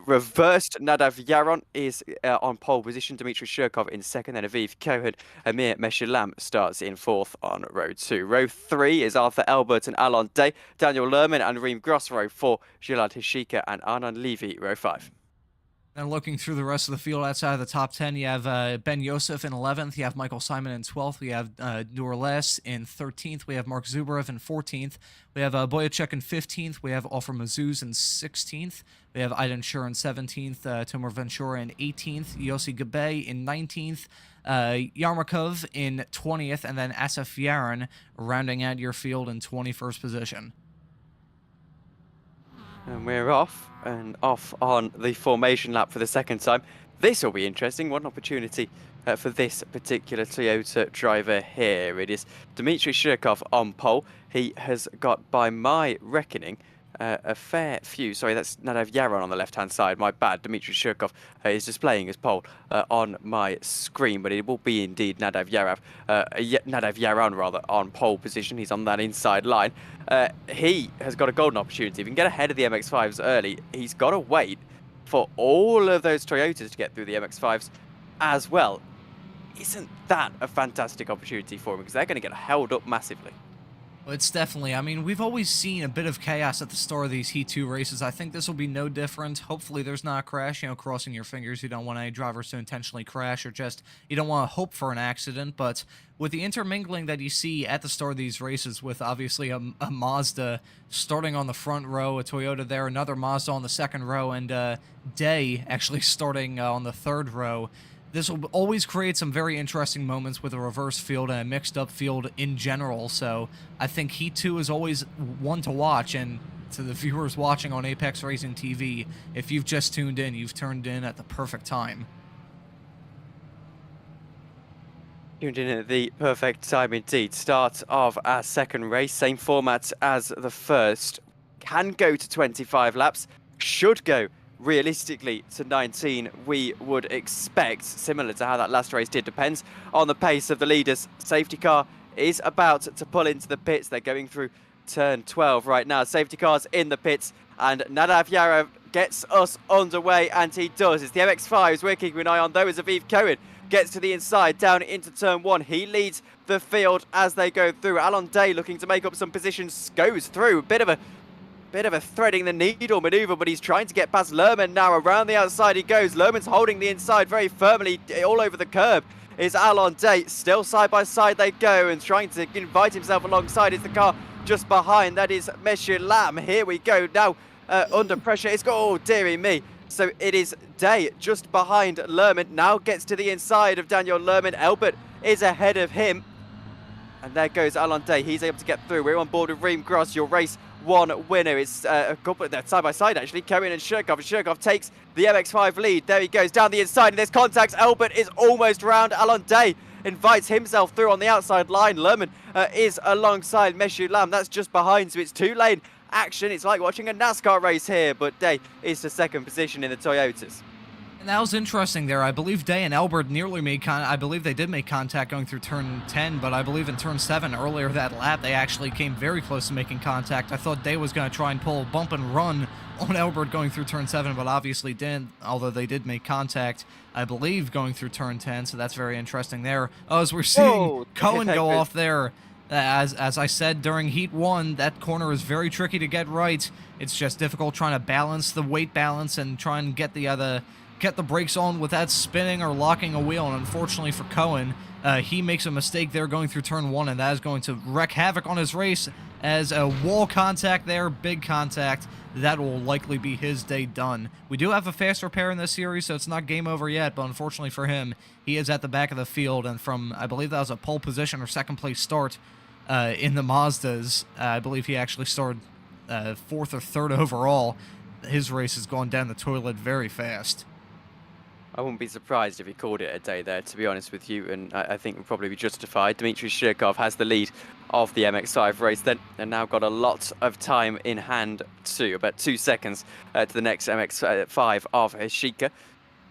reversed. Nadav Yaron is on pole position. Dmitry Sherikov in 2nd. Then Aviv Cohen. Amir Meshulam starts in 4th on row 2. Row 3 is Arthur Elbert and Alon Day. Daniel Lerman and Reem Gross. Row 4, Gilad Hashika and Arnon Levy. Row 5. And looking through the rest of the field outside of the top 10, you have Ben Yosef in 11th, you have Michael Simon in 12th, we have Durles in 13th, we have Mark Zubrev in 14th, we have Boyacek in 15th, we have Ofer Mazuz in 16th, we have Aiden Shur in 17th, Tomer Ventura in 18th, Yossi Gabay in 19th, Yarmakov in 20th, and then Asaf Yaron rounding out your field in 21st position. And we're off, and off on the formation lap for the 2nd time. This will be interesting. One opportunity for this particular Toyota driver here. It is Dmitry Sherikov on pole. He has got, by my reckoning, a fair few. Sorry, that's Nadav Yaron on the left-hand side. My bad. Dmitry Sherikov is displaying his pole on my screen, but it will be indeed Nadav Yaron rather, on pole position. He's on that inside line. He has got a golden opportunity. If he can get ahead of the MX-5s early, he's got to wait for all of those Toyotas to get through the MX-5s as well. Isn't that a fantastic opportunity for him? Because they're going to get held up massively. Well, it's definitely, I mean, we've always seen a bit of chaos at the start of these Heat 2 races. I think this will be no different. Hopefully there's not a crash, you know, crossing your fingers. You don't want any drivers to intentionally crash, or just, you don't want to hope for an accident. But with the intermingling that you see at the start of these races, with obviously a Mazda starting on the front row, a Toyota there, another Mazda on the 2nd row, and Day actually starting on the 3rd row, this will always create some very interesting moments with a reverse field and a mixed-up field in general, so I think Heat 2 is always one to watch, and to the viewers watching on Apex Racing TV, if you've just tuned in, you've turned in at the perfect time. Tuned in at the perfect time indeed. Start of our 2nd race, same format as the 1st. Can go to 25 laps, should go realistically to 19, we would expect, similar to how that last race did. Depends on the pace of the leaders. Safety car is about to pull into the pits. They're going through turn 12 right now. Safety cars in the pits, and Nadav Yarov gets us underway, and he does. It's the MX-5s we're keeping an eye on, though, as Aviv Cohen gets to the inside, down into turn 1. He leads the field as they go through. Alon Day looking to make up some positions, goes through. A bit of a threading the needle maneuver, but he's trying to get past Lerman now. Around the outside he goes. Lerman's holding the inside very firmly, all over the curb is Alon Day. Still side by side they go, and trying to invite himself alongside is the car just behind. That is Monsieur Lam. Here we go now, under pressure. It's got, oh dearie me. So it is Day just behind Lerman. Now gets to the inside of Daniel Lerman. Elbert is ahead of him. And there goes Alon Day. He's able to get through. We're on board with Reem Gross, your race 1 winner. It's a couple of side by side actually. Cohen and Shirkov. And Shirkov takes the MX-5 lead. There he goes down the inside, and there's contacts. Elbert is almost round. Alon Day invites himself through on the outside line. Lerman is alongside Meshu Lam. That's just behind, so it's 2-lane action. It's like watching a NASCAR race here, but Day is to second position in the Toyotas. And that was interesting there. I believe Day and Elbert nearly made I believe they did make contact going through turn 10, but I believe in turn 7 earlier that lap they actually came very close to making contact. I thought Day was going to try and pull a bump and run on Elbert going through turn 7, but obviously didn't, although they did make contact, I believe, going through turn 10, so that's very interesting there. Oh, as we're seeing Cohen go off there. As I said during Heat 1, that corner is very tricky to get right. It's just difficult trying to balance the weight balance and try and get the brakes on without spinning or locking a wheel. And unfortunately for Cohen, he makes a mistake there going through turn 1, and that is going to wreak havoc on his race as a wall contact there, big contact. That will likely be his day done. We do have a faster pair in this series, so it's not game over yet, but unfortunately for him, he is at the back of the field, and from, I believe that was a pole position or second place start in the Mazdas, I believe he actually started 4th or 3rd overall. His race has gone down the toilet very fast. I wouldn't be surprised if he called it a day there, to be honest with you, and I think would probably be justified. Dmitry Shirkov has the lead of the MX-5 race then, and now got a lot of time in hand too, about 2 seconds to the next MX-5 of Heshika.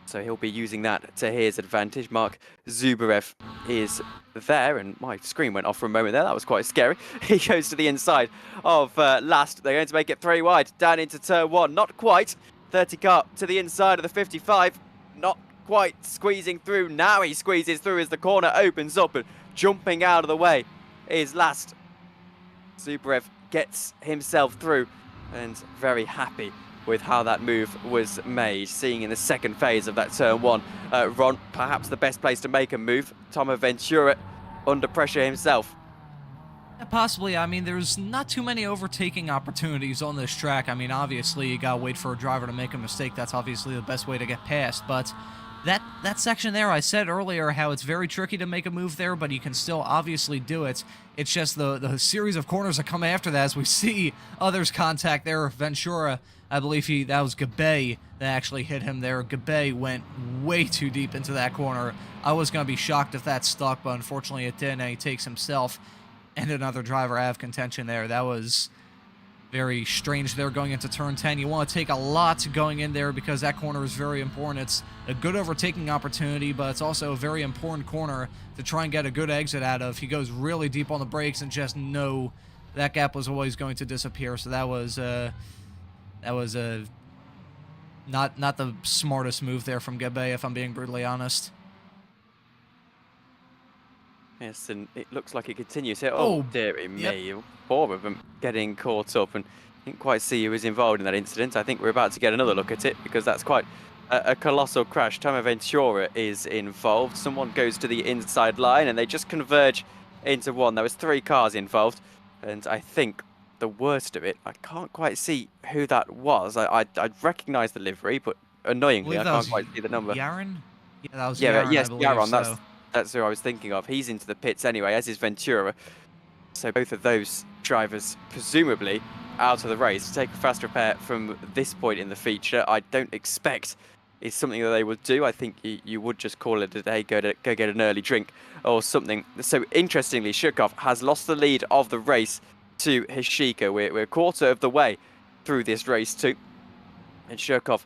So he'll be using that to his advantage. Mark Zubarev is there, and my screen went off for a moment there. That was quite scary. He goes to the inside of last. They're going to make it 3 wide, down into turn 1. Not quite. 30 car to the inside of the 55. Not quite squeezing through. Now he squeezes through as the corner opens up, and jumping out of the way is last. Zubarev gets himself through, and very happy with how that move was made. Seeing in the second phase of that turn 1, Ron, perhaps the best place to make a move. Tomo Ventura under pressure himself. Yeah, possibly. I mean, there's not too many overtaking opportunities on this track. I mean, obviously, you gotta wait for a driver to make a mistake. That's obviously the best way to get past, but that section there, I said earlier how it's very tricky to make a move there, but you can still obviously do it. It's just the series of corners that come after that, as we see others contact there. Ventura, I believe that was Gabay that actually hit him there. Gabay went way too deep into that corner. I was going to be shocked if that stuck, but unfortunately it didn't, and he takes himself and another driver out of contention there. That was very strange there going into turn 10. You want to take a lot going in there because that corner is very important. It's a good overtaking opportunity, but it's also a very important corner to try and get a good exit out of. He goes really deep on the brakes and just know that gap was always going to disappear. So that was not the smartest move there from Gabay, if I'm being brutally honest. Yes, and it looks like it continues here. Oh, dearie me. Four of them getting caught up, and didn't quite see who was involved in that incident. I think we're about to get another look at it because that's quite a colossal crash. Tomo Ventura is involved. Someone goes to the inside line and they just converge into one. There was 3 cars involved, and I think the worst of it, I can't quite see who that was. I recognise the livery, but annoyingly I can't quite see the number. Yaron? Yeah, that was Yaron, yes, I believe, Yaron, that's who I was thinking of. He's into the pits anyway, as is Ventura. So both of those drivers, presumably, out of the race. To take a fast repair from this point in the feature, I don't expect is something that they would do. I think you would just call it a day, go get an early drink or something. So interestingly, Shirkov has lost the lead of the race to Heshika. We're a quarter of the way through this race too. And Shirkov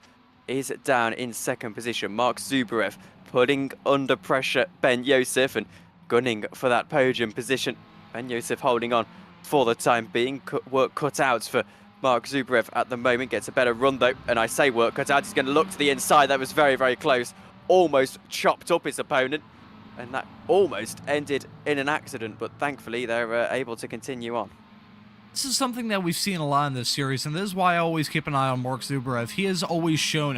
is down in second position. Mark Zubarev putting under pressure Ben Yosef, and gunning for that podium position. Ben Yosef holding on for the time being. Work cut out for Mark Zubrev at the moment. Gets a better run though, and I say work cut out. He's going to look to the inside. That was very, very close. Almost chopped up his opponent, and that almost ended in an accident, but thankfully they're able to continue on. This is something that we've seen a lot in this series, and this is why I always keep an eye on Mark Zubrev. He has always shown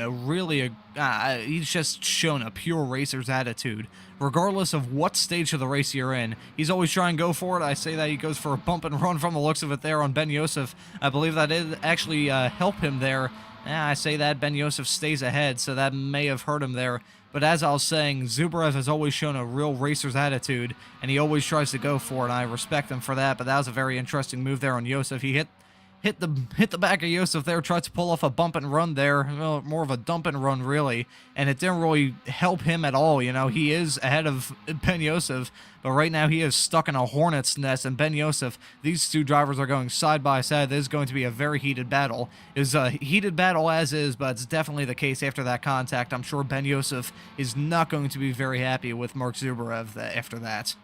he's just shown a pure racer's attitude. Regardless of what stage of the race you're in, he's always trying to go for it. I say that he goes for a bump and run from the looks of it there on Ben Yosef. I believe that did actually help him there. I say that Ben Yosef stays ahead, so that may have hurt him there. But as I was saying, Zubrev has always shown a real racer's attitude, and he always tries to go for it, and I respect him for that. But that was a very interesting move there on Yosef. He hit the back of Yosef there, tried to pull off a bump and run there, well, more of a dump and run really, and it didn't really help him at all. You know, he is ahead of Ben Yosef, but right now he is stuck in a hornet's nest, and Ben Yosef, these two drivers are going side by side. This is going to be a very heated battle. It's a heated battle as is, but it's definitely the case after that contact. I'm sure Ben Yosef is not going to be very happy with Mark Zubrev after that.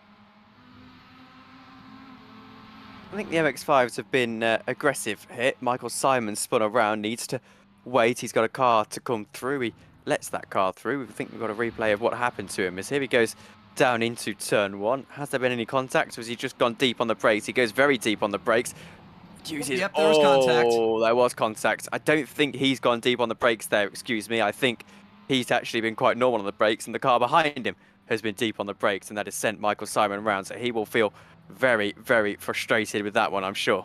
I think the MX-5s have been aggressive here. Michael Simon spun around, needs to wait. He's got a car to come through. He lets that car through. I think we've got a replay of what happened to him. As here he goes down into turn one. Has there been any contact, or has he just gone deep on the brakes? He goes very deep on the brakes. Yep, there was contact. Oh, there was contact. I don't think he's gone deep on the brakes there, excuse me. I think he's actually been quite normal on the brakes, and the car behind him has been deep on the brakes, and that has sent Michael Simon around, so he will feel very, very frustrated with that one, I'm sure.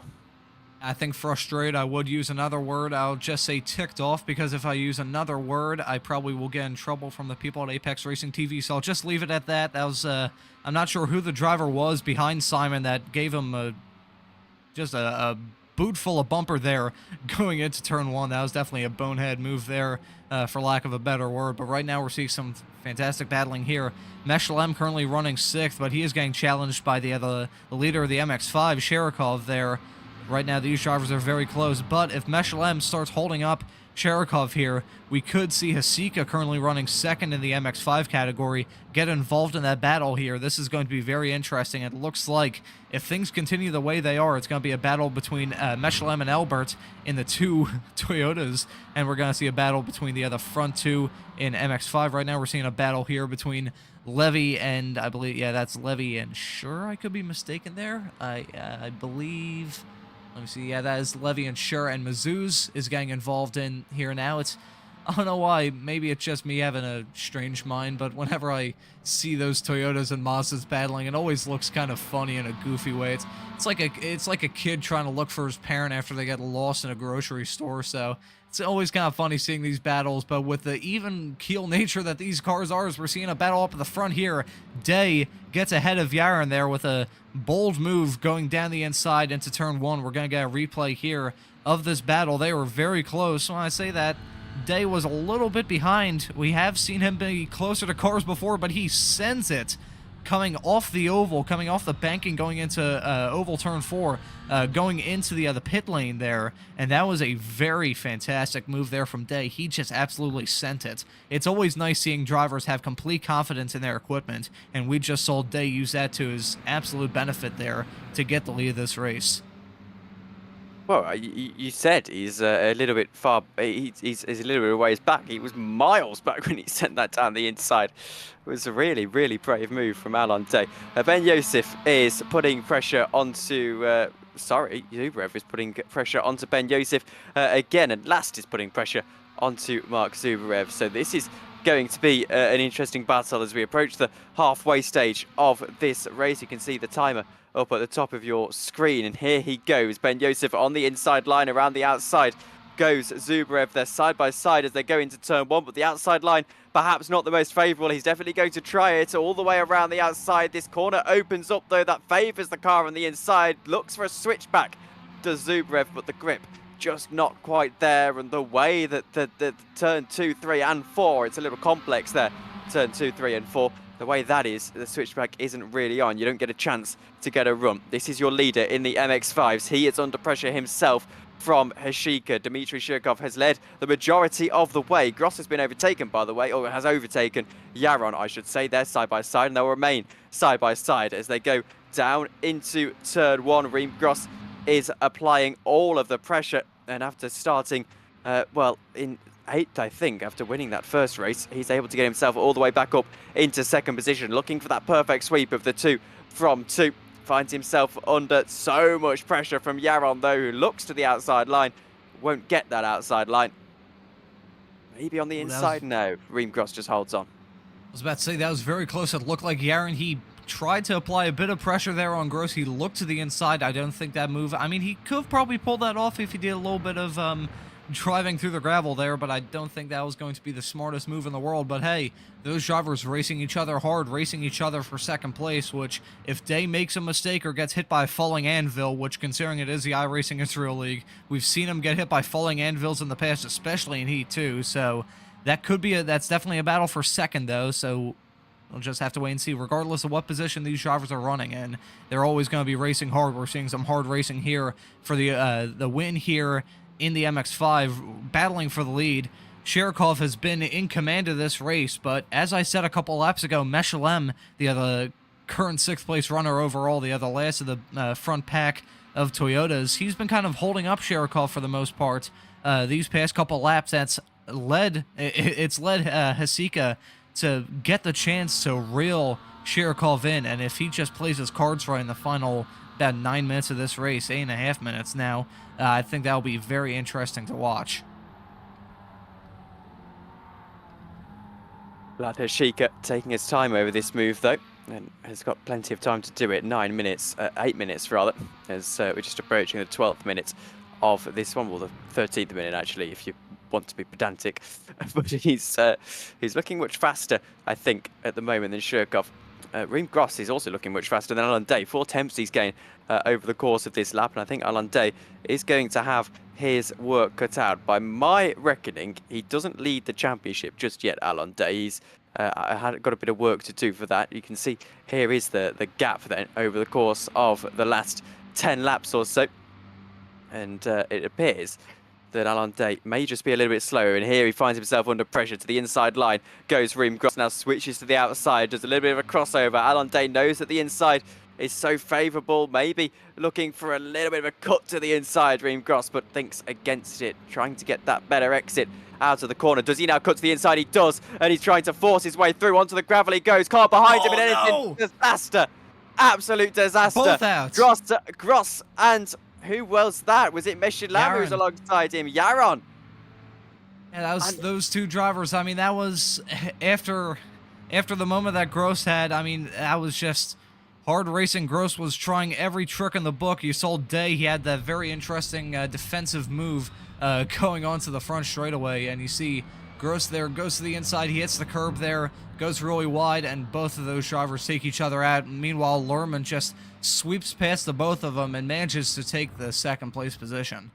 I think frustrated, I would use another word. I'll just say ticked off, because if I use another word, I probably will get in trouble from the people at Apex Racing TV, so I'll just leave it at that. That was, I'm not sure who the driver was behind Simon that gave him just a boot full of bumper there going into turn one. That was definitely a bonehead move there, for lack of a better word. But right now we're seeing some fantastic battling here. Meshlem currently running 6th, but he is getting challenged by the leader of the MX-5, Sherikov there. Right now these drivers are very close, but if Meshlem starts holding up Sherikov here, we could see Hasika, currently running 2nd in the MX-5 category, get involved in that battle here. This is going to be very interesting. It looks like if things continue the way they are, it's going to be a battle between Meshlem and Albert in the 2 Toyotas, and we're going to see a battle between the other front 2 in MX-5. Right now we're seeing a battle here between Levy and, I believe, yeah, that's Levy and Sure. I could be mistaken there. I believe... Let me see, yeah, that is Levy and Sure, and Mazuz is getting involved in here now. I don't know why, maybe it's just me having a strange mind, but whenever I see those Toyotas and Mazdas battling, it always looks kind of funny in a goofy way. It's like a kid trying to look for his parent after they get lost in a grocery store, so it's always kind of funny seeing these battles, but with the even keel nature that these cars are, as we're seeing a battle up at the front here, Day gets ahead of Yaron there with a bold move going down the inside into turn one. We're going to get a replay here of this battle. They were very close. When I say that, Day was a little bit behind. We have seen him be closer to cars before, but he sends it coming off the oval, coming off the banking, going into oval turn 4, going into the pit lane there, and that was a very fantastic move there from Day. He just absolutely sent it. It's always nice seeing drivers have complete confidence in their equipment, and we just saw Day use that to his absolute benefit there to get the lead of this race. Well, you said he's a little bit far. He's a little bit of ways back. He was miles back when he sent that down the inside. It was a really, really brave move from Alon Day. Ben Yosef is putting pressure onto. Zubrev is putting pressure onto Ben Yosef again, and Last is putting pressure onto Mark Zubrev. So this is going to be an interesting battle as we approach the halfway stage of this race. You can see the timer up at the top of your screen, and here he goes. Ben Yosef on the inside line, around the outside goes Zubrev. They're side by side as they go into turn one, but the outside line perhaps not the most favourable. He's definitely going to try it all the way around the outside. This corner opens up though, that favours the car on the inside. Looks for a switchback, does Zubrev, but the grip just not quite there, and the way that the turn 2, 3 and 4, it's a little complex there, turn 2, 3 and 4. The way that is, the switchback isn't really on. You don't get a chance to get a run. This is your leader in the MX-5s. He is under pressure himself from Hashika. Dmitry Shirkov has led the majority of the way. Gross has been overtaken, by the way, or has overtaken Yaron, I should say. They're side by side, and they'll remain side by side as they go down into turn 1. Reem Gross is applying all of the pressure, and after starting, well, in 8th, I think, after winning that first race, he's able to get himself all the way back up into 2nd position, looking for that perfect sweep of the 2 from 2. Finds himself under so much pressure from Yaron, though, who looks to the outside line. Won't get that outside line. Maybe on the inside? No. Reem Gross just holds on. I was about to say, that was very close. It looked like Yaron, he tried to apply a bit of pressure there on Gross. He looked to the inside. I don't think that move... I mean, he could have probably pulled that off if he did a little bit of driving through the gravel there, but I don't think that was going to be the smartest move in the world. But hey, those drivers racing each other hard, racing each other for 2nd place, which if Day makes a mistake or gets hit by a falling anvil, which considering it is the iRacing Israel League, we've seen him get hit by falling anvils in the past, especially in Heat 2, so that could be that's definitely a battle for 2nd though, so we'll just have to wait and see. Regardless of what position these drivers are running in, they're always going to be racing hard. We're seeing some hard racing here for the win here in the MX-5, battling for the lead. Sherikov has been in command of this race, but as I said a couple laps ago, Meshalem, the other current 6th place runner overall, the other last of the front pack of Toyotas, he's been kind of holding up Sherikov for the most part. These past couple laps, it's led Hasika to get the chance to reel Sherikov in, and if he just plays his cards right in the final about 9 minutes of this race, 8.5 minutes now, I think that'll be very interesting to watch. Vlad Hashika taking his time over this move, though, and has got plenty of time to do it. 8 minutes rather, as we're just approaching the 12th minute of this one, well, the 13th minute actually, if you want to be pedantic. But he's looking much faster, I think, at the moment than Shirkov. Reem Gross is also looking much faster than Alan Day. 4 attempts he's gained over the course of this lap, and I think Alan Day is going to have his work cut out. By my reckoning, he doesn't lead the championship just yet, Alan Day. He's got a bit of work to do for that. You can see here is the gap then over the course of the last 10 laps or so. And it appears that Alan Day may just be a little bit slower, and here he finds himself under pressure to the inside line. Goes Reem Gross, now switches to the outside, does a little bit of a crossover. Alan Day knows that the inside is so favourable, maybe looking for a little bit of a cut to the inside, Reem Gross, but thinks against it, trying to get that better exit out of the corner. Does he now cut to the inside? He does, and he's trying to force his way through onto the gravel. He goes, car behind him, and anything, disaster, absolute disaster. Both out. Gross and who was that? Was it Meshilam who was alongside him? Yaron. Yeah, that was those 2 drivers. I mean, that was after the moment that Gross had. I mean, that was just hard racing. Gross was trying every trick in the book. You saw Day, he had that very interesting defensive move going onto the front straightaway, and you see Gross there goes to the inside. He hits the curb there, goes really wide, and both of those drivers take each other out. Meanwhile, Lerman just sweeps past the both of them and manages to take the 2nd place position.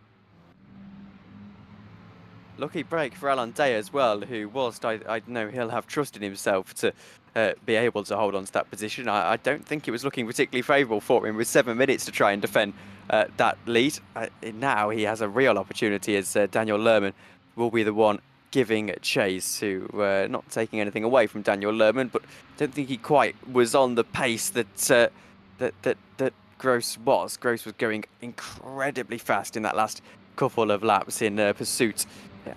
Lucky break for Alan Day as well, who whilst I know he'll have trust in himself to be able to hold on to that position, I don't think it was looking particularly favourable for him with 7 minutes to try and defend that lead. Now he has a real opportunity, as Daniel Lerman will be the one giving chase, who not taking anything away from Daniel Lerman, but don't think he quite was on the pace that Gross was. Gross was going incredibly fast in that last couple of laps in pursuit.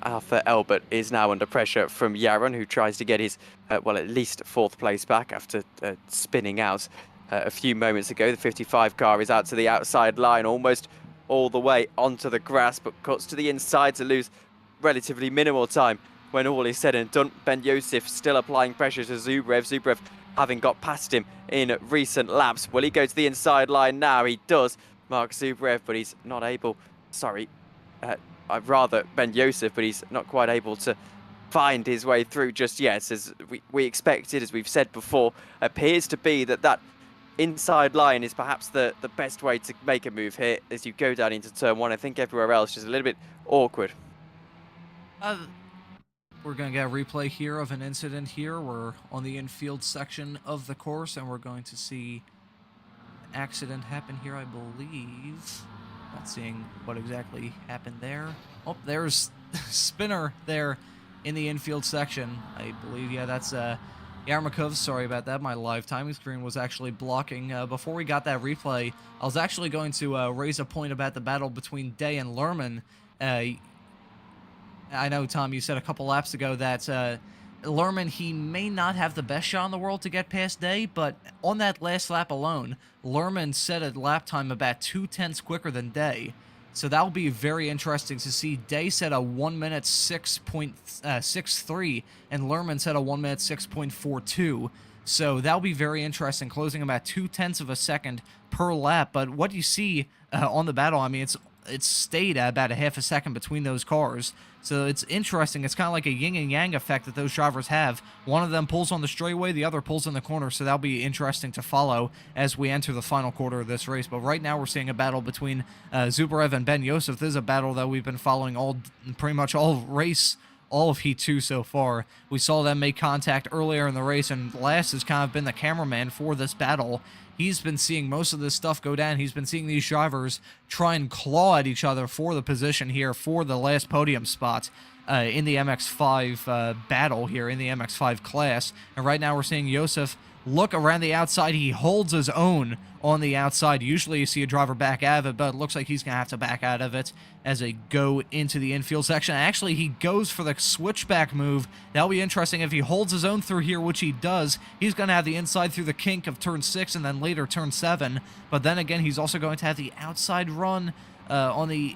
Arthur Elbert is now under pressure from Yaron, who tries to get his, well, at least 4th place back after spinning out a few moments ago. The 55 car is out to the outside line, almost all the way onto the grass, but cuts to the inside to lose relatively minimal time when all is said and done. Ben Yosef still applying pressure to Zubrev. Zubrev having got past him in recent laps. Will he go to the inside line now? He does, Mark Zubrev, but he's not able, I'd rather Ben Yosef, but he's not quite able to find his way through just yet. As we expected, as we've said before, appears to be that inside line is perhaps the best way to make a move here as you go down into turn 1. I think everywhere else is a little bit awkward. We're going to get a replay here of an incident here. We're on the infield section of the course, and we're going to see an accident happen here, I believe. Not seeing what exactly happened there. Oh, there's Spinner there in the infield section. I believe, yeah, that's Yarmakov. Sorry about that. My live timing screen was actually blocking. Before we got that replay, I was actually going to raise a point about the battle between Day and Lerman. I know, Tom, you said a couple laps ago that Lerman, he may not have the best shot in the world to get past Day, but on that last lap alone, Lerman set a lap time about 2/10 quicker than Day. So that'll be very interesting to see. Day set a 1 minute 6.63, and Lerman set a 1 minute 6.42. So that'll be very interesting, closing about 2/10 of a second per lap. But what you see on the battle, I mean, it's stayed at about a half a second between those cars. So it's interesting. It's kind of like a yin and yang effect that those drivers have. One of them pulls on the straightaway, the other pulls in the corner. So that'll be interesting to follow as we enter the final quarter of this race. But right now we're seeing a battle between Zubarev and Ben Yosef. This is a battle that we've been following pretty much all race, all of Heat 2 so far. We saw them make contact earlier in the race, and Last has kind of been the cameraman for this battle. He's been seeing most of this stuff go down. He's been seeing these drivers try and claw at each other for the position here for the last podium spot in the MX-5 battle here, in the MX-5 class. And right now we're seeing Yosef look around the outside. He holds his own on the outside. Usually you see a driver back out of it, but it looks like he's going to have to back out of it as they go into the infield section. Actually, he goes for the switchback move. That'll be interesting if he holds his own through here, which he does. He's going to have the inside through the kink of turn 6 and then later turn 7. But then again, he's also going to have the outside run on the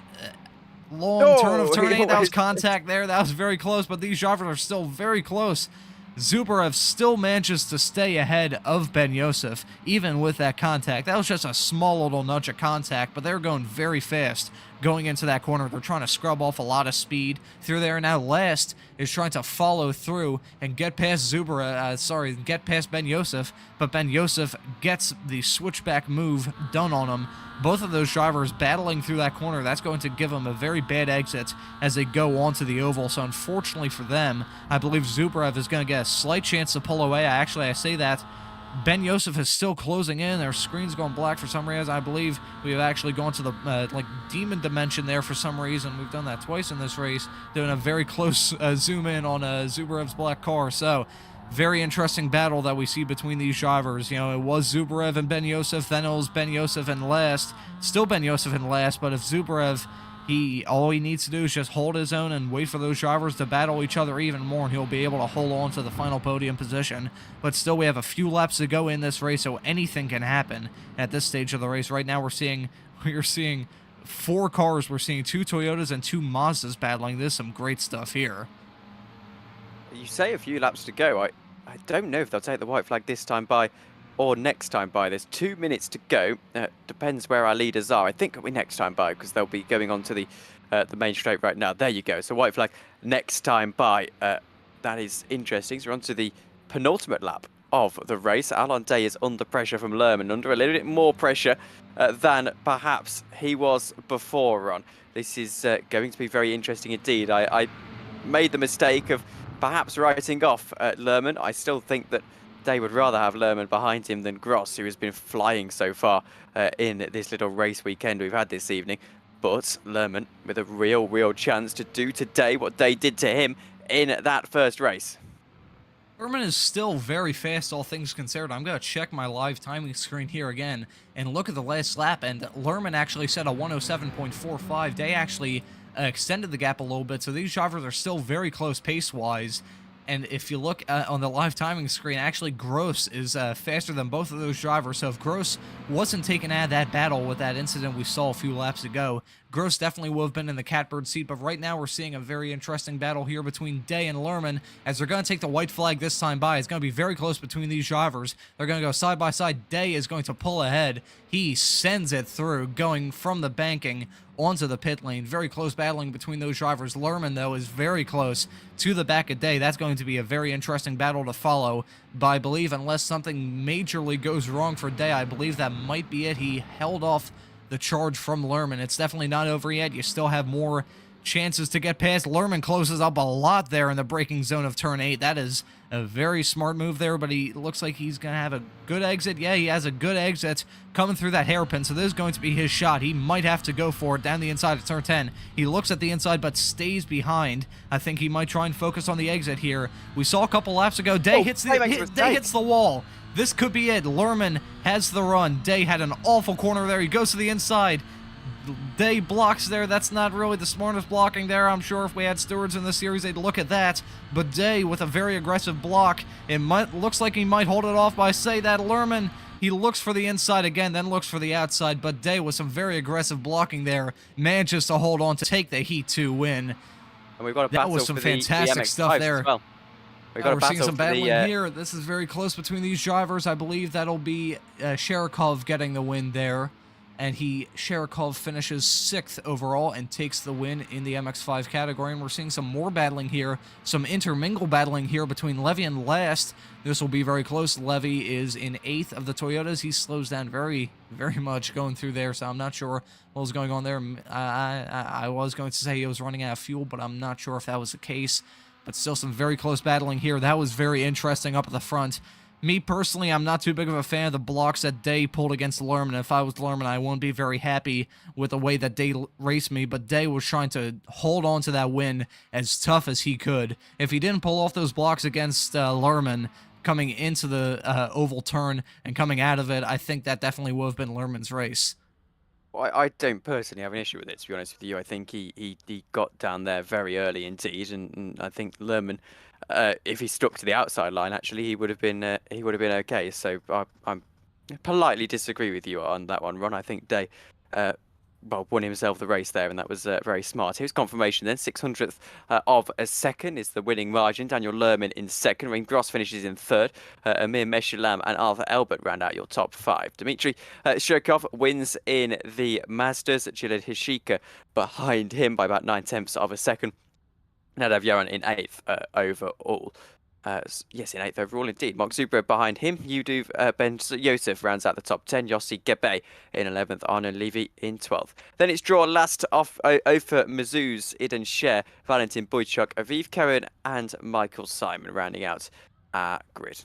long turn of turn 8. That was contact there. That was very close, but these drivers are still very close. Zubarev still manages to stay ahead of Ben Yosef, even with that contact. That was just a small little nudge of contact, but they're going very fast going into that corner. They're trying to scrub off a lot of speed through there. Now Last is trying to follow through and get past get past Ben Yosef, but Ben Yosef gets the switchback move done on him. Both of those drivers battling through that corner. That's going to give them a very bad exit as they go onto the oval. So unfortunately for them, I believe Zubarev is going to get a slight chance to pull away. I say that. Ben Yosef is still closing in. Their screen's going black for some reason. I believe we have actually gone to the demon dimension there for some reason. We've done that twice in this race, doing a very close zoom in on Zubarev's black car. So very interesting battle that we see between these drivers. You know, it was Zubarev and Ben Yosef, then it was Ben Yosef and Last. Still Ben Yosef and Last, but if Zubarev, all he needs to do is just hold his own and wait for those drivers to battle each other even more, and he'll be able to hold on to the final podium position. But still, we have a few laps to go in this race, so anything can happen at this stage of the race. Right now, we're seeing 4 cars. We're seeing 2 Toyotas and 2 Mazdas battling. There's some great stuff here. You say a few laps to go. I don't know if they'll take the white flag this time by or next time by. There's 2 minutes to go. Depends where our leaders are. I think it'll be next time by because they'll be going on to the main straight right now. There you go. So white flag next time by. That is interesting. So we're on to the penultimate lap of the race. Alon Day is under pressure from Lerman, under a little bit more pressure than perhaps he was before, Ron. This is going to be very interesting indeed. I made the mistake of perhaps writing off Lerman. I still think that Day would rather have Lerman behind him than Gross, who has been flying so far in this little race weekend we've had this evening. But Lerman with a real chance to do today what Day did to him in that first race. Lerman is still very fast, all things considered. I'm going to check my live timing screen here again and look at the last lap, and Lerman actually set a 107.45. Day actually extended the gap a little bit, so these drivers are still very close pace-wise. And if you look on the live timing screen, actually Gross is faster than both of those drivers. So if Gross wasn't taken out of that battle with that incident we saw a few laps ago, Gross definitely would have been in the catbird seat. But right now we're seeing a very interesting battle here between Day and Lerman as they're going to take the white flag this time by. It's going to be very close between these drivers. They're going to go side by side. Day is going to pull ahead. He sends it through, going from the banking onto the pit lane. Very close battling between those drivers. Lerman, though, is very close to the back of Day. That's going to be a very interesting battle to follow. But I believe unless something majorly goes wrong for Day, I believe that might be it. He held off the charge from Lerman. It's definitely not over yet. You still have more chances to get past. Lerman closes up a lot there in the braking zone of turn 8. That is a very smart move there, but he looks like he's going to have a good exit. Yeah, he has a good exit coming through that hairpin, so this is going to be his shot. He might have to go for it down the inside of turn 10. He looks at the inside, but stays behind. I think he might try and focus on the exit here. We saw a couple laps ago, Day hits the wall. This could be it. Lerman has the run. Day had an awful corner there. He goes to the inside. Day blocks there. That's not really the smartest blocking there. I'm sure if we had stewards in the series, they'd look at that. But Day with a very aggressive block. Looks like he might hold it off by say that Lerman. He looks for the inside again, then looks for the outside. But Day with some very aggressive blocking there manages to hold on to take the Heat 2 win. And we've got a that battle was some for fantastic stuff there. Well. We're seeing some battling here. This is very close between these drivers. I believe that'll be Sherikov getting the win there. And Sherikov finishes 6th overall and takes the win in the MX5 category. And we're seeing some more battling here, some intermingle battling here between Levy and Last. This will be very close. Levy is in 8th of the Toyotas. He slows down very, very much going through there, so I'm not sure what was going on there. I was going to say he was running out of fuel, but I'm not sure if that was the case. But still some very close battling here. That was very interesting up at the front. Me, personally, I'm not too big of a fan of the blocks that Day pulled against Lerman. If I was Lerman, I wouldn't be very happy with the way that Day raced me, but Day was trying to hold on to that win as tough as he could. If he didn't pull off those blocks against Lerman coming into the oval turn and coming out of it, I think that definitely would have been Lerman's race. Well, I don't personally have an issue with it, to be honest with you. I think he got down there very early indeed, and I think Lerman, if he stuck to the outside line, actually he would have been okay. So I'm politely disagree with you on that one, Ron. I think Day won himself the race there, and that was very smart. Here's confirmation then. 600th of a second is the winning margin. Daniel Lerman in 2nd. Ring Gross finishes in 3rd. Amir Meshulam and Arthur Elbert round out your top 5. Dmitry Shirkov wins in the Mazdas. Gilad Hishika behind him by about 9/10 of a second. Nadav Yaron in 8th overall. Yes, in 8th overall indeed. Mark Zubro behind him. Yuduv Ben Yosef rounds out the top 10. Yossi Gebe in 11th. Arnon Levy in 12th. Then it's draw last off Ofer Mazuz, Iden Sher, Valentin Boychuk, Aviv Karen, and Michael Simon rounding out our grid.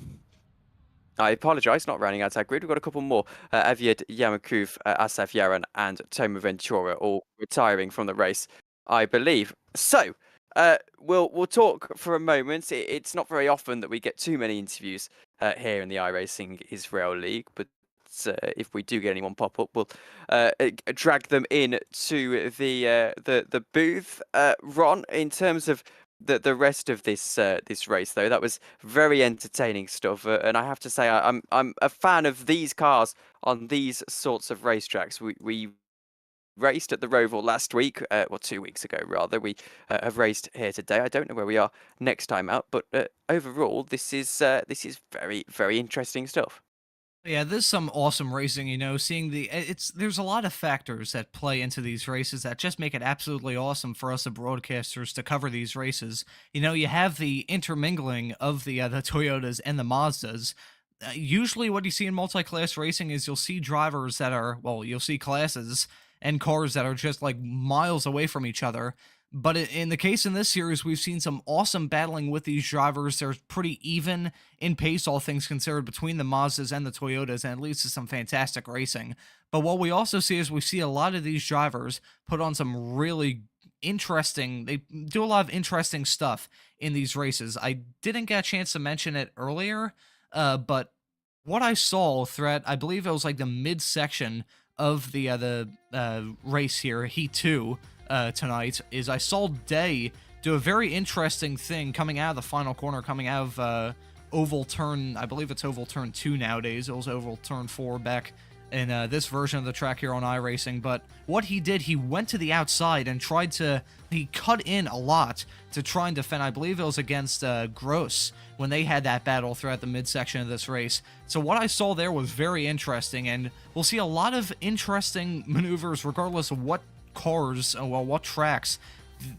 I apologise, not rounding out our grid. We've got a couple more. Aviad Yamakov, Asaf Yaran, and Toma Ventura all retiring from the race, I believe. So, we'll talk for a moment. It's not very often that we get too many interviews here in the iRacing Israel League, but if we do get anyone pop up, we'll drag them in to the booth. Ron, in terms of the rest of this race, though, that was very entertaining stuff, and I have to say I'm a fan of these cars on these sorts of racetracks. We raced at the Roval last week, 2 weeks ago rather. We have raced here today. I don't know where we are next time out, but overall, this is very, very interesting stuff. Yeah, there's some awesome racing, seeing there's a lot of factors that play into these races that just make it absolutely awesome for us as broadcasters to cover these races. You have the intermingling of the Toyotas and the Mazdas. Usually what you see in multi-class racing is you'll see drivers that are, you'll see classes and cars that are just like miles away from each other. But in the case in this series, we've seen some awesome battling with these drivers. They're pretty even in pace, all things considered, between the Mazdas and the Toyotas, and it leads to some fantastic racing. But what we also see is we see a lot of these drivers put on some really interesting, they do a lot of interesting stuff in these races. I didn't get a chance to mention it earlier, but what I saw throughout, I believe it was like the midsection of the race here, Heat 2, tonight, is I saw Day do a very interesting thing coming out of the final corner, coming out of oval turn, I believe it's oval turn 2 nowadays. It was oval turn 4 back in this version of the track here on iRacing. But what he did, he went to the outside and he cut in a lot to try and defend. I believe it was against Gross when they had that battle throughout the midsection of this race. So what I saw there was very interesting, and we'll see a lot of interesting maneuvers regardless of what cars, what tracks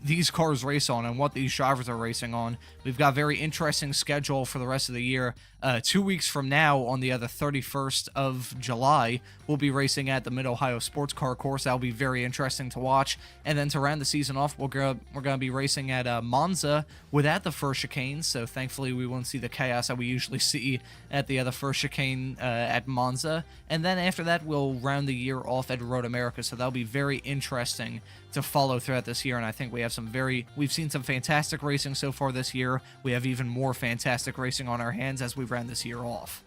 these cars race on and what these drivers are racing on. We've got a very interesting schedule for the rest of the year. 2 weeks from now, on the 31st of July, we'll be racing at the Mid-Ohio Sports Car Course. That'll be very interesting to watch. And then to round the season off, we're gonna be racing at Monza without the first chicane. So thankfully, we won't see the chaos that we usually see at the first chicane at Monza. And then after that, we'll round the year off at Road America. So that'll be very interesting to follow throughout this year. And I think we've seen some fantastic racing so far this year. We have even more fantastic racing on our hands as we round this year off.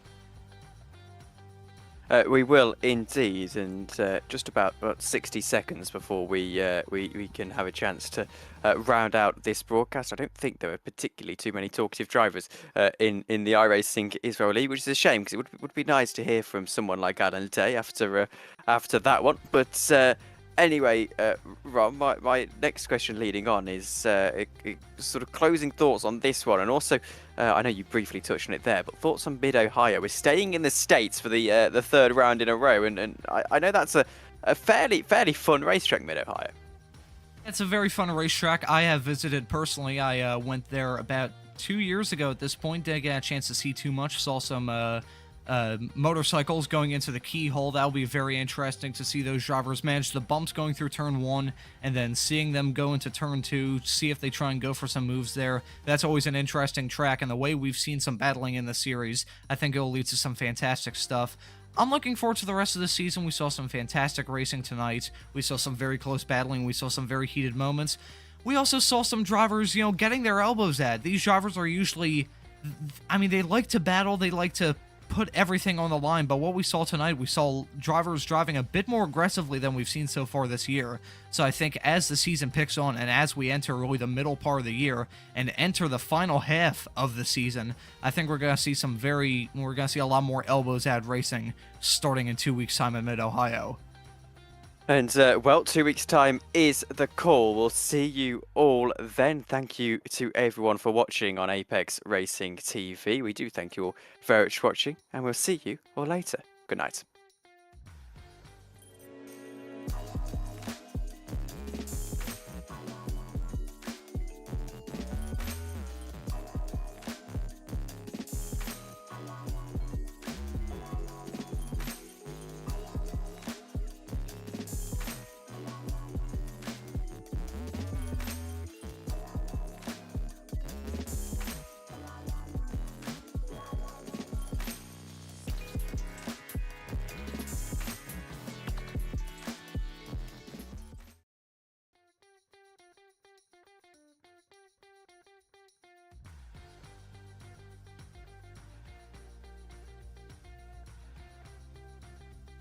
We will indeed, and just about 60 seconds before we can have a chance to round out this broadcast. I don't think there are particularly too many talkative drivers in the iRacing Israel League, which is a shame because it would be nice to hear from someone like Alan Day after that one. But anyway, Ron, my next question leading on is sort of closing thoughts on this one, and also I know you briefly touched on it there, but thoughts on Mid-Ohio. We're staying in the States for the third round in a row, and I know that's a fairly fun racetrack, Mid-Ohio. It's a very fun racetrack. I have visited personally. I went there about 2 years ago at this point. Didn't get a chance to see too much. Saw some motorcycles going into the keyhole. That'll be very interesting to see those drivers manage the bumps going through turn 1 and then seeing them go into turn 2, see if they try and go for some moves there. That's always an interesting track, and the way we've seen some battling in the series, I think it'll lead to some fantastic stuff. I'm looking forward to the rest of the season. We saw some fantastic racing tonight. We saw some very close battling. We saw some very heated moments. We also saw some drivers, getting their elbows at. These drivers are usually, they like to battle. They like to put everything on the line, but what we saw tonight, we saw drivers driving a bit more aggressively than we've seen so far this year. So I think as the season picks on and as we enter really the middle part of the year and enter the final half of the season, I think we're going to see a lot more elbows at racing starting in 2 weeks' time in Mid-Ohio. And, 2 weeks' time is the call. We'll see you all then. Thank you to everyone for watching on Apex Racing TV. We do thank you all very much for watching, and we'll see you all later. Good night.